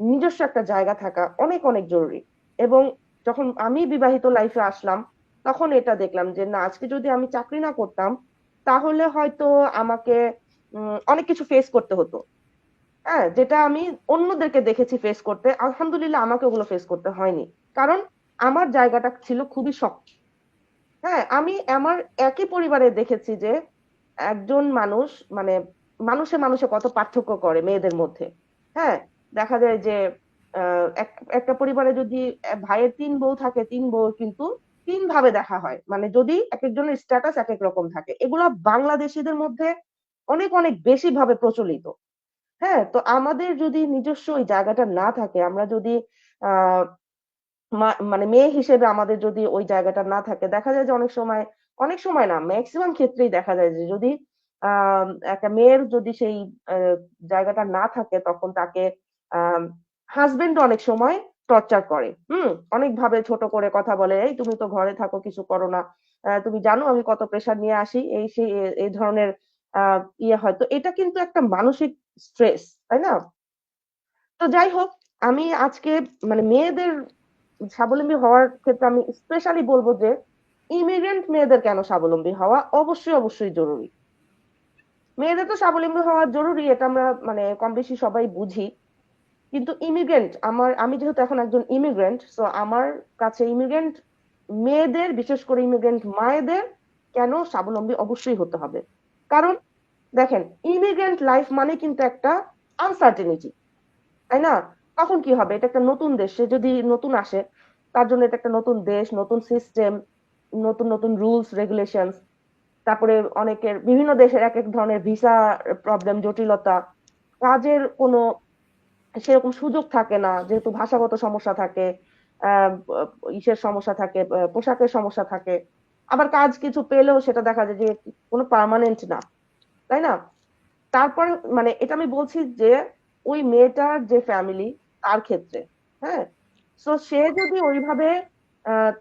নিজস্ব একটা জায়গা থাকা অনেক অনেক জরুরি। এবং যখন আমি বিবাহিত লাইফে আসলাম, তখন এটা দেখলাম যে না, আজকে যদি আমি চাকরি না করতাম তাহলে হয়তো আমাকে অনেক কিছু ফেস করতে হতো। হ্যাঁ, যেটা আমি অন্যদেরকে দেখেছি ফেস করতে, আলহামদুলিল্লাহ আমাকে ওগুলো ফেস করতে হয়নি। কারণ আমার জায়গাটা ছিল খুবই শক্ত। হ্যাঁ, আমি আমার একই পরিবারে দেখেছি যে একজন মানুষ, মানে মানুষে মানুষে কত পার্থক্য করে মেয়েদের মধ্যে। হ্যাঁ, দেখা যায় যে একটা পরিবারে যদি ভাইয়ের 3 বউ থাকে, 3 বউ কিন্তু 3 ভাবে দেখা হয়, মানে যদি এক একজনের স্ট্যাটাস এক এক রকম থাকে। এগুলা বাংলাদেশিদের মধ্যে অনেক অনেক বেশি ভাবে প্রচলিত। হ্যাঁ, তো আমাদের যদি নিজস্ব ওই জায়গাটা না থাকে, আমরা যদি আহ মানে মেয়ে হিসেবে আমাদের যদি ওই জায়গাটা না থাকে, দেখা যায় যে অনেক সময় না, ম্যাক্সিমাম ক্ষেত্রেই দেখা যায় যে যদি একটা মেয়ের যদি সেই জায়গাটা না থাকে, তখন তাকে হাজবেন্ড অনেক সময় টর্চার করে। অনেক ভাবে ছোট করে কথা বলে, এই তুমি তো ঘরে থাকো, কিছু করো না, তুমি জানো আমি কত প্রেশার নিয়ে আসি, এই সেই এই ধরনের ইয়ে হয়। তো এটা কিন্তু একটা মানসিক স্ট্রেস, তাই না? তো যাই হোক, আমি আজকে মানে মেয়েদের স্বাবলম্বী হওয়ার ক্ষেত্রে আমি স্পেশালি বলবো যে ইমিগ্রেন্ট মেয়েদের কেন স্বাবলম্বী হওয়া অবশ্যই অবশ্যই জরুরি। মেয়েদের তো স্বাবলম্বী হওয়া জরুরি, এটা আমরা মানে কম বেশি সবাই বুঝি। কিন্তু আমি যেহেতু এখন একজন ইমিগ্রেন্ট, সো আমার কাছে ইমিগ্রেন্ট মেয়েদের, বিশেষ করে ইমিগ্রেন্ট মায়েদের কেন স্বাবলম্বী অবশ্যই হতে হবে। কারণ দেখেন, ইমিগ্রেন্ট লাইফ মানে কিন্তু একটা আনসার্টেনিটি, তাই না? তখন কি হবে? এটা একটা নতুন দেশ, সে যদি নতুন আসে, তার জন্য এটা একটা নতুন দেশ, নতুন সিস্টেম, নতুন নতুন রুলস রেগুলেশনস। তারপরে অনেকের বিভিন্ন দেশের এক এক ধরনের ভিসা প্রবলেম, জটিলতা, কাজের কোনো সেরকম সুযোগ থাকে না, যেহেতু ভাষাগত সমস্যা থাকে, ইসের সমস্যা থাকে, পোশাকের সমস্যা থাকে। আবার কাজ কিছু পেলেও সেটা দেখা যায় যে কোনো পার্মানেন্ট না, তাই না? তারপরে মানে এটা আমি বলছি যে ওই মেয়েটার যে ফ্যামিলি, তার ক্ষেত্রে, হ্যাঁ, তো সে যদি ওইভাবে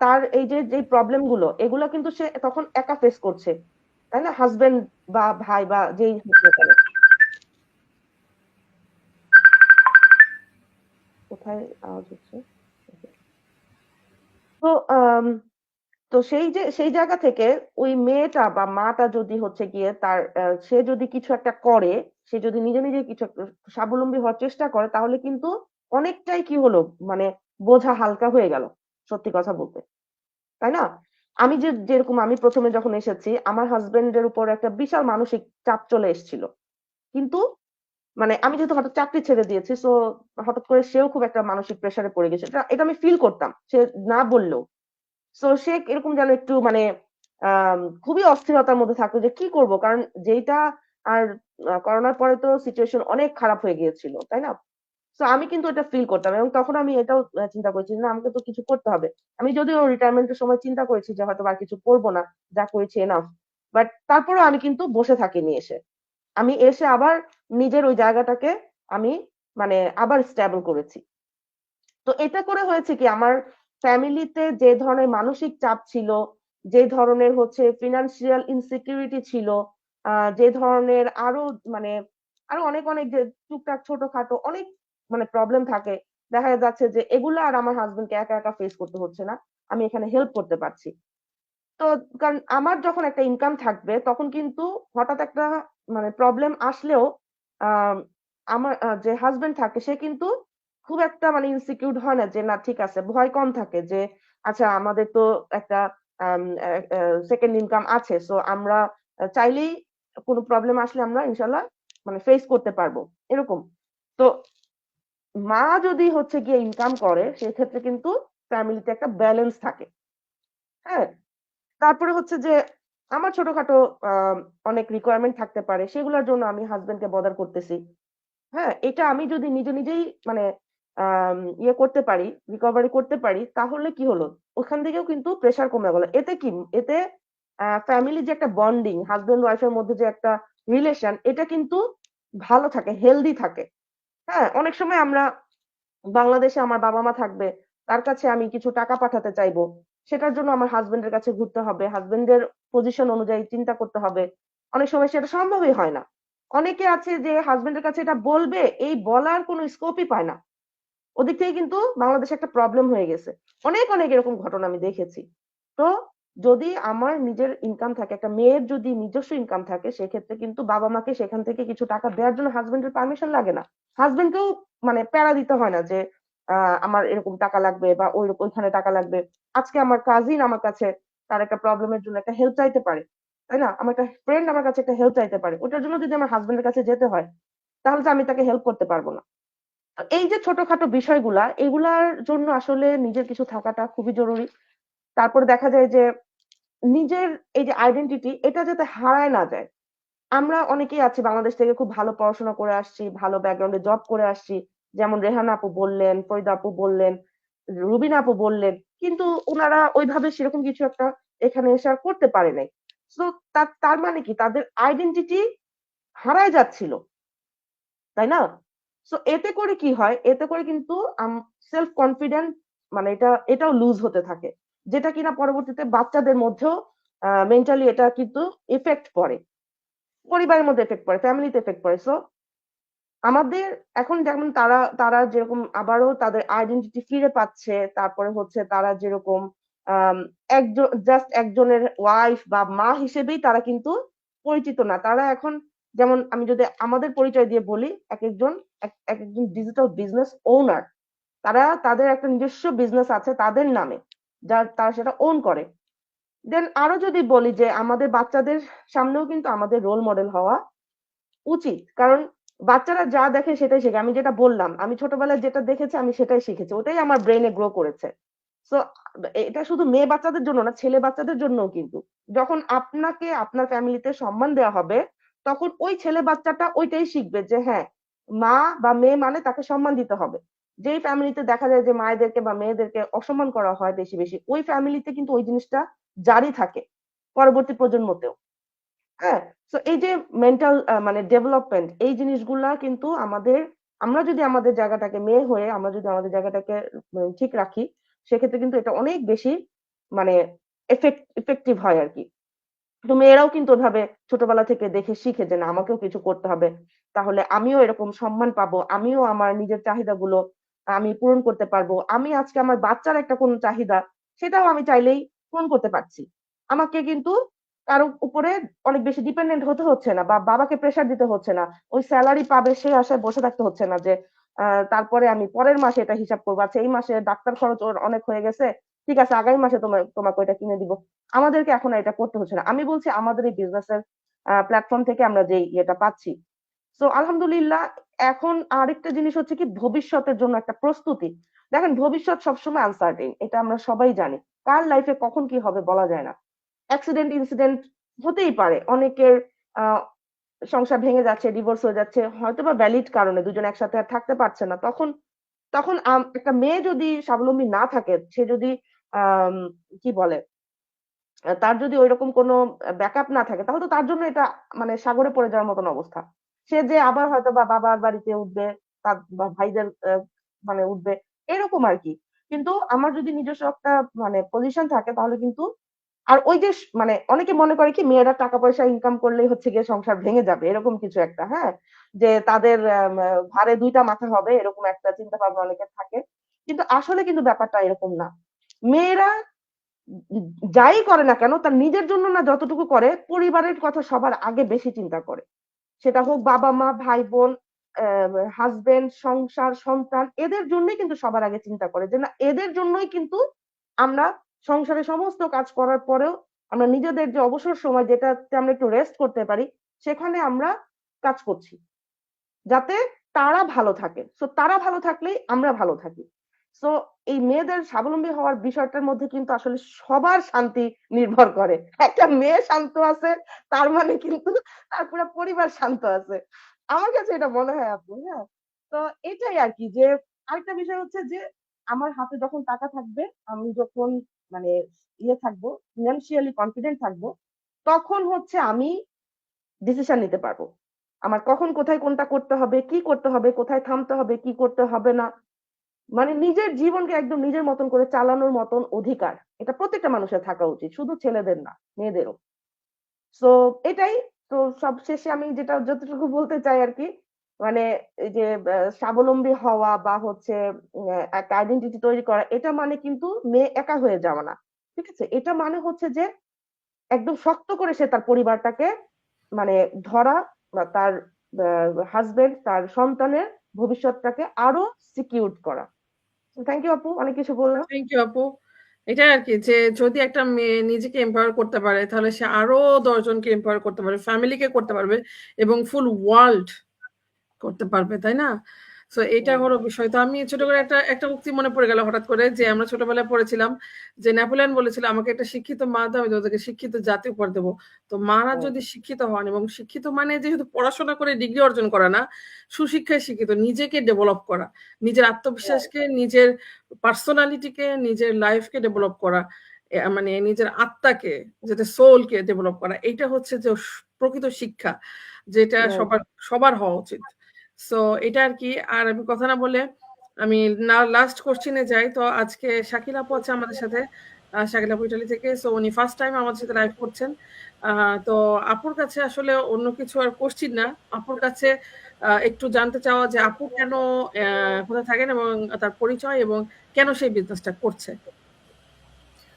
তার এই যে যে প্রবলেম গুলো, এগুলো কিন্তু সে তখন একা ফেস করছে, তাই না? হাজবেন্ড বা ভাই বা যেই হোক না কেন। কোথায় আওয়াজ হচ্ছে? তো তো সেই জায়গা থেকে ওই মেয়েটা বা মাটা যদি হচ্ছে গিয়ে তার সে যদি কিছু একটা করে, সে যদি নিজে নিজে কিছু একটা স্বাবলম্বী হওয়ার চেষ্টা করে, তাহলে কিন্তু অনেকটাই কি হলো, মানে বোঝা হালকা হয়ে গেল, সত্যি কথা বলতে, তাই না? আমি যেরকম আমি প্রথমে যখন এসেছি, আমার হাজবেন্ডের উপর একটা বিশাল মানসিক চাপ চলে এসেছিল। কিন্তু মানে আমি যেহেতু হঠাৎ চাকরি ছেড়ে দিয়েছি, সো হঠাৎ করে সেও খুব একটা মানসিক প্রেসারে পড়ে গেছে, এটা এটা আমি ফিল করতাম, সে না বললেও। সো সে এরকম যেন একটু মানে খুবই অস্থিরতার মধ্যে থাকতো যে কি করব, কারণ যেটা আর করোনার পরে তো সিচুয়েশন অনেক খারাপ হয়ে গিয়েছিল, তাই না? তো আমি কিন্তু এটা ফিল করতাম এবং তখন আমি এটাও চিন্তা করেছি যে না, আমাকে তো কিছু করতে হবে। আমি যদিও রিটায়ারমেন্টের সময় চিন্তা করেছি যে হয়তো আর কিছু করবো না, যা করেছি এনাফ, বাট তারপরেও আমি কিন্তু বসে থাকিনি। আমি এসে আবার নিজের ওই জায়গাটাকে আমি মানে আবার স্ট্যাবল করেছি। তো এটা করে হয়েছে কি, আমার ফ্যামিলিতে যে ধরনের মানসিক চাপ ছিল, যে ধরনের হচ্ছে ফিনান্সিয়াল ইনসিকিউরিটি ছিল, যে ধরনের আরো মানে আরো অনেক অনেক যে টুকটাক ছোটখাটো অনেক মানে প্রবলেম থাকে, দেখা যাচ্ছে যে এগুলো আর আমার হাজবেন্ডকে একা একা ফেস করতে হচ্ছে না, আমি এখানে হেল্প করতে পারছি। তো কারণ আমার যখন একটা ইনকাম থাকবে, তখন কিন্তু হঠাৎ একটা মানে প্রবলেম আসলেও আহ আমার যে হাজবেন্ড থাকে, সে কিন্তু খুব একটা মানে ইনসিকিউর হয় না, যে না ঠিক আছে, ভয় কম থাকে যে আচ্ছা আমাদের তো একটা সেকেন্ড ইনকাম আছে, সো আমরা চাইলেই কোনো প্রবলেম আসলে আমরা ইনশাল্লাহ মানে ফেস করতে পারবো, এরকম। তো মা যদি হচ্ছে গিয়ে ইনকাম করে, সেক্ষেত্রে কিন্তু ফ্যামিলিতে একটা ব্যালেন্স থাকে। হ্যাঁ, তারপরে হচ্ছে যে আমার ছোটখাটো অনেক রিকোয়ারমেন্ট থাকতে পারে, সেগুলোর জন্য আমি হাজবেন্ডকে বদার করতেছি। হ্যাঁ, এটা আমি যদি নিজেই মানে ইয়ে করতে পারি, রিকভারি করতে পারি, তাহলে কি হলো? ওখান থেকেও কিন্তু প্রেশার কমে গেল। এতে কি? এতে ফ্যামিলির যে একটা বন্ডিং, হাসব্যান্ড ওয়াইফ এর মধ্যে যে একটা রিলেশন, এটা কিন্তু ভালো থাকে, হেলদি থাকে। হ্যাঁ? অনেক সময় আমরা বাংলাদেশে আমার বাবা-মা থাকবে। তার কাছে আমি কিছু টাকা পাঠাতে চাইবো। সেটার জন্য আমার হাসব্যান্ডের কাছে ঘুরতে হবে। হাসব্যান্ডের পজিশন অনুযায়ী চিন্তা করতে হবে। অনেক সময় সেটা সম্ভবই হয় না। অনেকে আছে যে হাসব্যান্ডের কাছে এটা বলবে, এই বলার কোনো স্কোপই পায় না। ওদিক থেকে কিন্তু বাংলাদেশে একটা প্রবলেম হয়ে গেছে। অনেক এরকম ঘটনা আমি দেখেছি। তো যদি আমার নিজের ইনকাম থাকে, একটা মেয়ের যদি নিজস্ব ইনকাম থাকে, সেক্ষেত্রে কিন্তু বাবা-মাকে সেখান থেকে কিছু টাকা দেওয়ার জন্য হাসব্যান্ডের পারমিশন লাগে না। হাসব্যান্ডকেও মানে প্যারা দিতে হয় না যে আমার এরকম টাকা লাগবে বা ওইখানে টাকা লাগবে। আজকে আমার কাজিন আমার কাছে তার একটা প্রবলেমের জন্য একটা হেল্প চাইতে পারে। তাই না? আমার একটা ফ্রেন্ড আমার কাছে একটা হেল্প চাইতে পারে। ওটার জন্য যদি আমার হাসব্যান্ডের কাছে যেতে হয়, তাহলে তো আমি তাকে হেল্প করতে পারব না। এই যে ছোটখাটো বিষয়গুলা, এগুলার জন্য আসলে নিজের কিছু থাকাটা খুবই জরুরি। তারপরে দেখা যায় যে নিজের এই যে আইডেন্টিটি, এটা যাতে হারায় না যায়। আমরা অনেকেই আছি বাংলাদেশ থেকে খুব ভালো পড়াশোনা করে আসছি, ভালো ব্যাকগ্রাউন্ডে জব করে আসছি। যেমন রেহানা আপু বললেন, ফরিদা আপু বললেন, রুবিনা আপু বললেন। কিন্তু উনারা ওইভাবে সেরকম কিছু একটা এখানে এসে আর করতে পারে নাই। সো তার মানে কি? তাদের আইডেন্টিটি হারায় যাচ্ছিল। তাই না? সো এতে করে কি হয়? এতে করে কিন্তু সেলফ কনফিডেন্ট মানে এটাও লুজ হতে থাকে। যেটা কিনা পরবর্তীতে বাচ্চাদের মধ্যেও মেন্টালি এটা কিন্তু ইফেক্ট পড়ে। পরিবারের মধ্যে ইফেক্ট পড়ে, ফ্যামিলিতে ইফেক্ট পড়ে। সো আমাদের এখন যেমন তারা যেরকম আবারও তাদের আইডেন্টিটি ফিরে পাচ্ছে। তারপরে হচ্ছে তারা যেরকম আম জাস্ট একজনের ওয়াইফ বা মা হিসেবেই তারা কিন্তু পরিচিত না। তারা এখন যেমন আমি যদি আমাদের পরিচয় দিয়ে বলি, একেকজন ডিজিটাল বিজনেস ওনার। তারা তাদের একটা নিজস্ব বিজনেস আছে তাদের নামে। তারা সেটা ওন করে। দেন আরো যদি বলি যে আমাদের বাচ্চাদের সামনেও কিন্তু আমাদের রোল মডেল হওয়া উচিত। কারণ বাচ্চারা যা দেখে সেটাই শেখে। আমি যেটা বললাম, আমি ছোটবেলায় যেটা দেখেছি আমি সেটাই শিখেছি। ওটাই আমার ব্রেইনে গ্রো করেছে। সো এটা শুধু মেয়ে বাচ্চাদের জন্য না, ছেলে বাচ্চাদের জন্যও কিন্তু। যখন আপনাকে আপনার ফ্যামিলিতে সম্মান দেওয়া হবে, তখন ওই ছেলে বাচ্চাটা ওইটাই শিখবে যে হ্যাঁ, মা বা মেয়ে মানে তাকে সম্মান দিতে হবে। যেই ফ্যামিলিতে দেখা যায় যে মায়েদেরকে বা মেয়েদেরকে অসম্মান করা হয় বেশি, ওই ফ্যামিলিতে কিন্তু ওই জিনিসটা জারি থাকে পরবর্তী প্রজন্মতেও। হ্যাঁ? সো এই যে মেন্টাল মানে ডেভেলপমেন্ট, এই জিনিসগুলা কিন্তু আমরা যদি আমাদের জায়গাটাকে মেয়ে হয়ে আমরা যদি আমাদের জায়গাটাকে ঠিক রাখি, সেক্ষেত্রে কিন্তু এটা অনেক বেশি মানে ইফেক্টিভ হয় আরকি। তো মেয়েরাও কিন্তু ওইভাবে ছোটবেলা থেকে দেখে শিখে যে না আমাকেও কিছু করতে হবে। তাহলে আমিও এরকম সম্মান পাবো। আমিও আমার নিজের চাহিদাগুলো আমি পূরণ করতে পারবো। আমি আজকে আমার বাচ্চার একটা কোনো চাহিদা, সেটাও আমি চাইলেই পূরণ করতে পারছি। আমাকে কিন্তু কারো উপরে অনেক বেশি ডিপেন্ডেন্ট হতে হচ্ছে না বা বাবাকে প্রেশার দিতে হচ্ছে না। ওই সেলারি পাবে সেই আশায় বসে থাকতে হচ্ছে না যে তারপরে আমি পরের মাসে এটা হিসাব করব। আচ্ছা এই মাসে ডাক্তার খরচ ওর অনেক হয়ে গেছে। ঠিক আছে আগামী মাসে তোমাকে ওইটা কিনে দিব। আমাদেরকে এখন আর এটা করতে হচ্ছে না। আমি বলছি আমাদের এই বিজনেসের প্ল্যাটফর্ম থেকে আমরা যেই ইয়েটা পাচ্ছি। সো আলহামদুলিল্লাহ এখন আরেকটা জিনিস হচ্ছে কি ভবিষ্যতের জন্য একটা প্রস্তুতি। দেখেন ভবিষ্যৎ সবসময় আনসার্টেইন। এটা আমরা সবাই জানি। কার লাইফে কখন কি হবে বলা যায় না। অ্যাক্সিডেন্ট ইনসিডেন্ট হতেই পারে। অনেকের আ সংসার ভেঙে যাচ্ছে, ডিভোর্স হয়ে যাচ্ছে। হয়তোবা ভ্যালিড কারণে দুজন একসাথে আর থাকতে পারছে না। তখন তখন একটা মেয়ে যদি স্বাবলম্বী না থাকে, সে যদি আম কি বলে তার যদি ঐরকম কোনো ব্যাকআপ না থাকে তাহলে তো তার জন্য এটা মানে সাগরে পড়ে যাওয়ার মতন অবস্থা। সে যে আবার হয়তোবা বাবার বাড়িতে উঠবে, তার বা ভাইদের মানে উঠবে এরকম আরকি। কিন্তু আমার যদি নিজস্ব একটা মানে পজিশন থাকে তাহলে কিন্তু আর ওই যে মানে অনেকে মনে করে কি মেয়েরা টাকা পয়সা ইনকাম করলেই হচ্ছে গিয়ে সংসার ভেঙে যাবে এরকম কিছু একটা, হ্যাঁ? যে তাদের ঘাড়ে ২ টা মাথা হবে এরকম একটা চিন্তা ভাবনা অনেকের থাকে। কিন্তু আসলে কিন্তু ব্যাপারটা এরকম না। মেয়েরা যাই করে না কেন তার নিজের জন্য না যতটুকু করে পরিবারের কথা সবার আগে বেশি চিন্তা করে। সেটা হোক বাবা-মা, ভাই-বোন, হাসব্যান্ড, সংসার, সন্তান এদের জন্যই কিন্তু সবার আগে চিন্তা করে যে না এদের জন্যই কিন্তু আমরা সংসারে সমস্ত কাজ করার পরেও আমরা নিজেদের যে অবসর সময় যেটাতে আমরা একটু রেস্ট করতে পারি সেখানে আমরা কাজ করছি। যাতে তারা ভালো থাকে। সো তারা ভালো থাকলেই আমরা ভালো থাকি। সো এই মেয়েদের স্বাবলম্বী হওয়ার বিষয়টার মধ্যে কিন্তু আসলে সবার শান্তি নির্ভর করে। একটা মেয়ে শান্ত আছে তার মানে কিন্তু তার পুরা পরিবার শান্ত আছে। আমার কাছে এটা মনে হয় আপু, হ্যাঁ? তো এটাই আরকি যে আরেকটা বিষয় হচ্ছে যে আমার হাতে যখন টাকা থাকবে, আমি যখন মানে থাকবো, ফিন্যান্সিয়ালি কনফিডেন্ট থাকবো, তখন হচ্ছে আমি ডিসিশন নিতে পারবো। আমার কখন কোথায় কোনটা করতে হবে, কি করতে হবে, কোথায় থামতে হবে, কি করতে হবে না। মানে নিজের জীবনকে একদম নিজের মতন করে চালানোর মতন অধিকার এটা প্রত্যেকটা মানুষের থাকা উচিত, শুধু ছেলেদের না, মেয়েদেরও। সো এটাই। তো সবশেষে আমি যেটা যতটুকু বলতে চাই আরকি, মানে এই যে স্বাবলম্বী হওয়া বা হচ্ছে একটা আইডেন্টিটি তৈরি করা, এটা মানে কিন্তু মেয়ে একা হয়ে যাওয়া না। ঠিক আছে? এটা মানে হচ্ছে যে একদম শক্ত করে সে তার পরিবারটাকে মানে ধরা বা তার হাসব্যান্ড, তার সন্তানের ভবিষ্যৎটাকে আরো সিকিউরড করা। থ্যাংক ইউ আপু, অনেক কিছু বললাম। থ্যাংক ইউ আপু। এটাই আরকি যে যদি একটা মেয়ে নিজেকে এম্পাওয়ার করতে পারে তাহলে সে আরো ১০ জনকে এম্পাওয়ার করতে পারবে, ফ্যামিলিকে করতে পারবে এবং ফুল ওয়ার্ল্ড করতে পারবে, তাই না? সো এটা হলো বিষয়। তো আমি ছোট করে একটা উক্তি মনে পড়ে গেল হঠাৎ করে যে আমরা ছোটবেলায় পড়েছিলাম যে নেপোলিয়ন বলেছিল, আমাকে একটা শিক্ষিত মা দাও, আমি তোদেরকে শিক্ষিত জাতি উপহার দেবো। তো মারা যদি শিক্ষিত হন, এবং শিক্ষিত মানে যে শুধু পড়াশোনা করে ডিগ্রি অর্জন করা না, সুশিক্ষায় শিক্ষিত, নিজেকে ডেভেলপ করা, নিজের আত্মবিশ্বাসকে, নিজের পার্সোনালিটিকে, নিজের লাইফকে ডেভেলপ করা, মানে নিজের আত্মাকে, যেটা সোলকে ডেভেলপ করা, এইটা হচ্ছে যে প্রকৃত শিক্ষা, যেটা সবার হওয়া উচিত। সো এটা আরকি। আর আমি কথা না বলে আমি লাস্ট কোশ্চেনে যাই। তো আজকে শাকিল আপু আছে আমাদের সাথে। শাকিল আপু ইতালি থেকে। সো উনি ফার্স্ট টাইম আমাদের সাথে লাইভ করছেন। তো আপুর কাছে আসলে অন্য কিছু আর কোশ্চেন না। আপুর কাছে একটু জানতে চাওয়া যে আপু কেন কোথায় থাকেন এবং তার পরিচয় এবং কেন সেই বিজনেসটা করছে।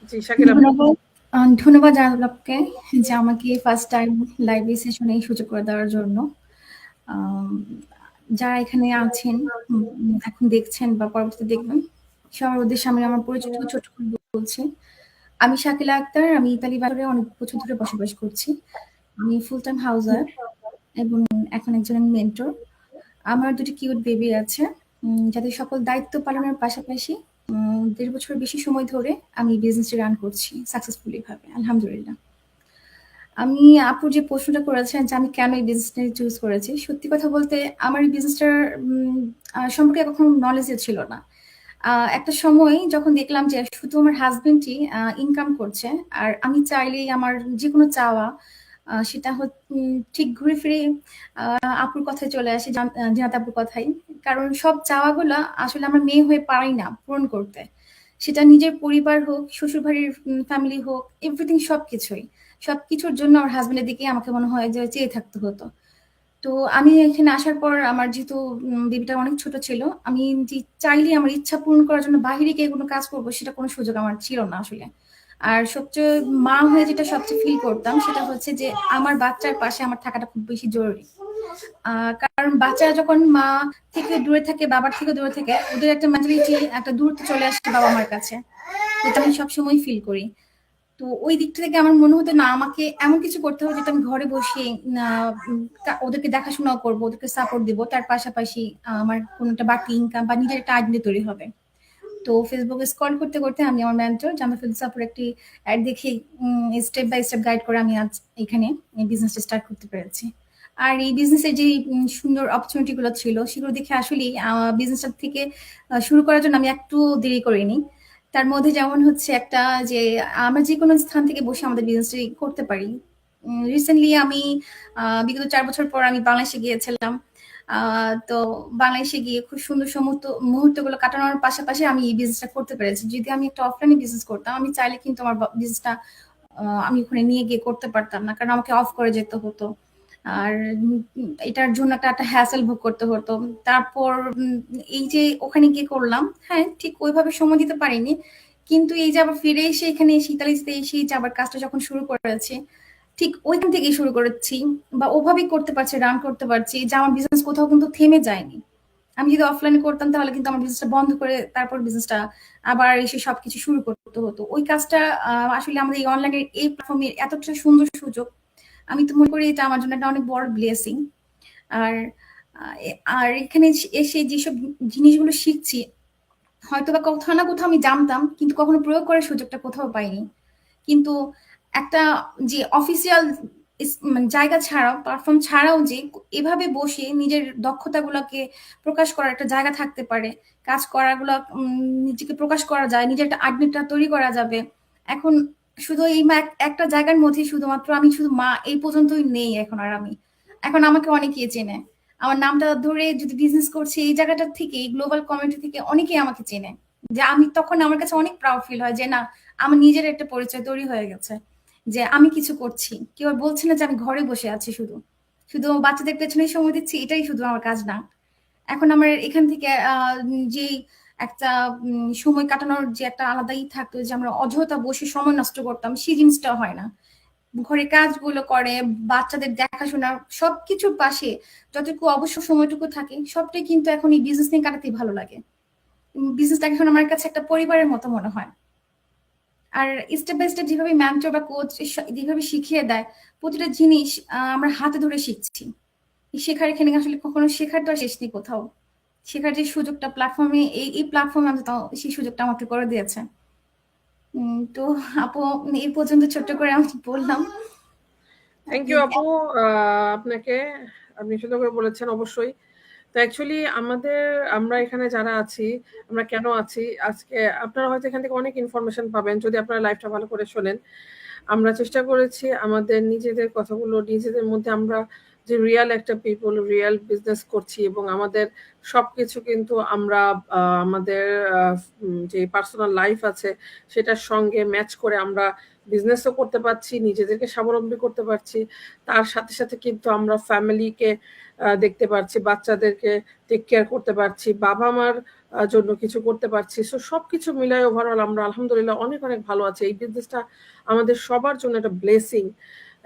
জি, শাকিল আপু। ধন্যবাদ জানাল আপনাকে যে আমাকে ফার্স্ট টাইম লাইভ সেশনে সুযোগ করে দেওয়ার জন্য। যারা এখানে আছেন, এখন দেখছেন বা পরবর্তীতে দেখবেন, সবার উদ্দেশ্যে আমি আমার পরিচয় ছোট করে বলছি। আমি শাকিলা আক্তার, আমি ইতালি বাইরে অনেক বছর ধরে বসবাস করছি। আমি ফুল টাইম হাউস ওয়াইফ এবং এখন একজন মেন্টর। আমার দুটি কিউট বেবি আছে, যাদের সকল দায়িত্ব পালনের পাশাপাশি ১.৫ বছরের বেশি সময় ধরে আমি বিজনেসটি রান করছি সাকসেসফুলি ভাবে, আলহামদুলিল্লাহ। আমি আপু যে প্রশ্নটা করেছেন যে আমি কেন এই বিজনেসটা চুজ করেছি, সত্যি কথা বলতে আমার এই বিজনেসটার সম্পর্কে কখনো নলেজও ছিল না। একটা সময় যখন দেখলাম যে শুধু আমার হাজবেন্ডই ইনকাম করছে, আর আমি চাইলেই আমার যে কোনো চাওয়া সেটা ঠিক ঘুরে ফিরে আপুর কথায় চলে আসে, জানাত আপুর কথাই। কারণ সব চাওয়াগুলো আসলে আমরা মেয়ে হয়ে পারি না পূরণ করতে। সেটা নিজের পরিবার হোক, শ্বশুরবাড়ির ফ্যামিলি হোক, এভরিথিং সবকিছুর জন্য আমার হাজবেন্ডের দিকে আমাকে মনে হয় যে চেয়ে থাকতে হতো। তো আমি এখানে আসার পর আমার যেহেতু বেবিটা অনেক ছোট ছিল, আমি চাইলে আমার ইচ্ছা পূরণ করার জন্য বাহিরে গিয়ে কোনো কাজ করবো সেটা কোনো সুযোগ আমার ছিল না আসলে। আর সবচেয়ে মা হয়ে যেটা সবচেয়ে ফিল করতাম সেটা হচ্ছে যে আমার বাচ্চার পাশে আমার থাকাটা খুব বেশি জরুরি। কারণ বাচ্চারা যখন মা থেকে দূরে থাকে, বাবার থেকে দূরে থাকে, ওদের একটা মেন্টালিটি, একটা দূরত্ব চলে আসে বাবা মার কাছে, যেটা আমি সবসময় ফিল করি। তো ওই দিকটা থেকে আমার মনে হতো না আমাকে এমন কিছু করতে হবে যেটা আমি ঘরে বসে ওদেরকে দেখাশোনাও করবো, ওদেরকে সাপোর্ট দিব, তার পাশাপাশি আমার কোনো একটা বাড়তি ইনকাম বা নিজের একটা আইডেন্টি তৈরি হবে। তো ফেসবুকে স্ক্রল করতে করতে আমি আমার মেন্টর জামাল ফিলসাপুর একটি অ্যাড দেখে স্টেপ বাই স্টেপ গাইড করে আমি আজ এখানে এই বিজনেসটা স্টার্ট করতে পেরেছি। আর এই বিজনেসের যে সুন্দর অপরচুনিটি গুলো ছিল সেগুলো দেখে আসলেই বিজনেসটা থেকে শুরু করার জন্য আমি একটু দেরি করিনি। তার মধ্যে যেমন হচ্ছে একটা যে আমরা যে কোনো স্থান থেকে বসে আমাদের বিজনেসটি করতে পারি। রিসেন্টলি আমি বিগত ৪ বছর পর আমি বাংলাদেশে গিয়েছিলাম। তো বাংলাদেশে গিয়ে খুব সুন্দর মুহূর্তগুলো কাটানোর পাশাপাশি আমি এই বিজনেসটা করতে পেরেছি। যদি আমি একটা অফলাইনে বিজনেস করতাম, আমি চাইলে কিন্তু আমার বিজনেসটা আমি ওখানে নিয়ে গিয়ে করতে পারতাম না, কারণ আমাকে অফ করে যেতে হতো। আর এটার জন্য একটা হ্যাসেল ভোগ করতে হতো। তারপর এই যে ওখানে গিয়ে করলাম, হ্যাঁ ঠিক ওইভাবে সময় দিতে পারিনি, কিন্তু এই যে আবার ফিরে এসে এখানে ইতালিতে এসে যে আবার কাজটা যখন শুরু করেছি, ঠিক ওইখান থেকেই শুরু করেছি বা ওভাবেই করতে পারছি, রান করতে পারছি, যে আমার বিজনেস কোথাও কিন্তু থেমে যায়নি। আমি যদি অফলাইনে করতাম তাহলে কিন্তু আমার বিজনেসটা বন্ধ করে তারপর বিজনেসটা আবার এসে সবকিছু শুরু করতে হতো। ওই কাজটা আসলে আমাদের এই অনলাইনের এই প্ল্যাটফর্মের এতটা সুন্দর সুযোগ, আমি তো মনে করি এটা আমার জন্য একটা অনেক বড় ব্লেসিং। আর আর এখানে এসে যেসব জিনিসগুলো শিখছি, হয়তো বা কোথাও না কোথাও আমি জানতাম, কিন্তু কখনো প্রয়োগ করার সুযোগটা কোথাও পাইনি। কিন্তু একটা যে অফিসিয়াল মানে জায়গা ছাড়াও, প্ল্যাটফর্ম ছাড়াও যে এভাবে বসে নিজের দক্ষতাগুলোকে প্রকাশ করার একটা জায়গা থাকতে পারে, কাজ করাগুলো নিজেকে প্রকাশ করা যায়, নিজের একটা আইডেন্টিটি তৈরি করা যাবে। এখন শুধু এই একটা জায়গার মধ্যে শুধুমাত্র আমি শুধু মা এই পর্যন্তই নেই। এখন আর আমি, এখন আমাকে অনেকেই চেনে। আমার নামটা ধরে যদি বিজনেস করছি এই জায়গাটা থেকে, গ্লোবাল কমিউনিটি থেকে অনেকেই আমাকে চেনে। যে আমি তখন আমার কাছে অনেক প্রাউড ফিল হয় যে না, আমার নিজের একটা পরিচয় তৈরি হয়ে গেছে, যে আমি কিছু করছি। কেউ আর বলছে না যে আমি ঘরে বসে আছি শুধু শুধু বাচ্চাদের পেছনেই সময় দিচ্ছি, এটাই শুধু আমার কাজ না। এখন আমার এখান থেকে যে একটা সময় কাটানোর যে একটা আলাদাই থাকতো, যে আমরা অযথা বসে সময় নষ্ট করতাম, সেই জিনিসটা হয় না। ঘরে কাজগুলো করে, বাচ্চাদের দেখাশোনা, সবকিছুর পাশে যতটুকু অবশ্য সময়টুকু থাকে, সবটাই কিন্তু এখন এই বিজনেস নিয়ে কাটাতেই ভালো লাগে। বিজনেসটা এখন আমার কাছে একটা পরিবারের মতো মনে হয়। আর স্টেপ বাই স্টেপ যেভাবে মেন্টর বা কোচ যেভাবে শিখিয়ে দেয়, প্রতিটা জিনিস আমরা হাতে ধরে শিখছি। শেখার এখানে আসলে কখনো শেখার তো আর শেষ নেই কোথাও। শেখার যে সুযোগটা প্ল্যাটফর্মে, এই প্ল্যাটফর্মে অন্তত সেই সুযোগটা আমাকে করে দিয়েছে। তো আপু, এই পর্যন্ত ছোট্ট করে আমি বললাম। থ্যাংক ইউ আপু, আপনাকে। আপনি সুন্দর করে বলেছেন অবশ্যই। তো অ্যাকচুয়ালি আমরা এখানে যারা আছি, আমরা কেন আছি আজকে, আপনারা হয়তো এখান থেকে অনেক ইনফরমেশন পাবেন যদি আপনারা লাইফটা ভালো করে শোনেন। আমরা চেষ্টা করেছি আমাদের নিজেদের কথাগুলো, নিজেদের মধ্যে আমরা যে রিয়েল একটা পিপল, রিয়েল বিজনেস করছি, এবং আমাদের সবকিছু কিন্তু আমরা আমাদের যে পার্সোনাল লাইফ আছে সেটার সঙ্গে ম্যাচ করে আমরা বিজনেসও করতে পারছি, নিজেদেরকে স্বাবলম্বী করতে পারছি, তার সাথে সাথে কিন্তু আমরা ফ্যামিলিকে দেখতে পারছি, বাচ্চাদেরকে টেক কেয়ার করতে পারছি, বাবা মার জন্য কিছু করতে পারছি। সো সবকিছু মিলায় ওভারঅল আমরা আলহামদুলিল্লাহ অনেক অনেক ভালো আছি। এই বিজনেসটা আমাদের সবার জন্য একটা ব্লেসিং,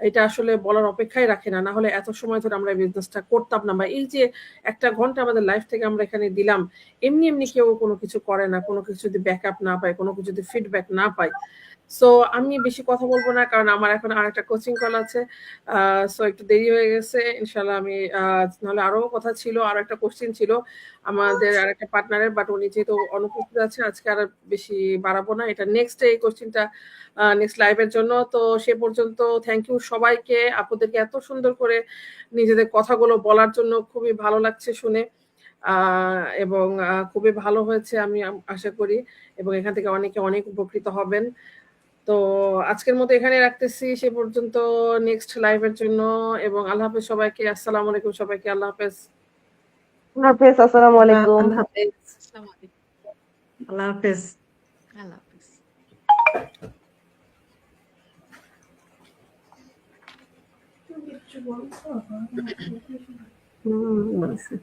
এটা আসলে বলার অপেক্ষাই রাখে না। না হলে এত সময় ধরে আমরা এই বিজনেসটা করতাম না, বা এই যে একটা ঘন্টা আমাদের লাইফ থেকে আমরা এখানে দিলাম, এমনি এমনি কেউ কোনো কিছু করে না, কোনো কিছু যদি ব্যাকআপ না পায়, কোনো কিছু যদি ফিডব্যাক না পায়। সো আমি বেশি কথা বলবো না, কারণ আমার এখন আরেকটা কোচিং কল আছে। সো একটু দেরি হয়ে গেছে। ইনশাল্লাহ আমি নাহলে আরো কথা ছিল, আরো একটা কোশ্চেন ছিল আমাদের আরেকটা পার্টনারের, বাট উনি যেহেতু অনুপস্থিত আছে আজকে আর বেশি বাড়াবো না। এটা নেক্সট এই কোশ্চেনটা নেক্সট লাইভের জন্য। তো সে পর্যন্ত থ্যাংক ইউ সবাইকে, আপনাদেরকে এত সুন্দর করে নিজেদের কথাগুলো বলার জন্য খুবই ভালো লাগছে শুনে, এবং খুবই ভালো হয়েছে আমি আশা করি, এবং এখান থেকে অনেকে অনেক উপকৃত হবেন। তো আজকের মতো এখানে রাখতেছি, সে পর্যন্ত নেক্সট লাইভের জন্য, এবং আল্লাহ হাফেজ সবাইকে। আসসালামু আলাইকুম সবাইকে, আল্লাহ হাফেজ। আল্লাহ হাফেজ, আসসালামু আলাইকুম। আল্লাহ হাফেজ। আসসালামু আলাইকুম। আল্লাহ হাফেজ। আল্লাহ হাফেজ। বলছে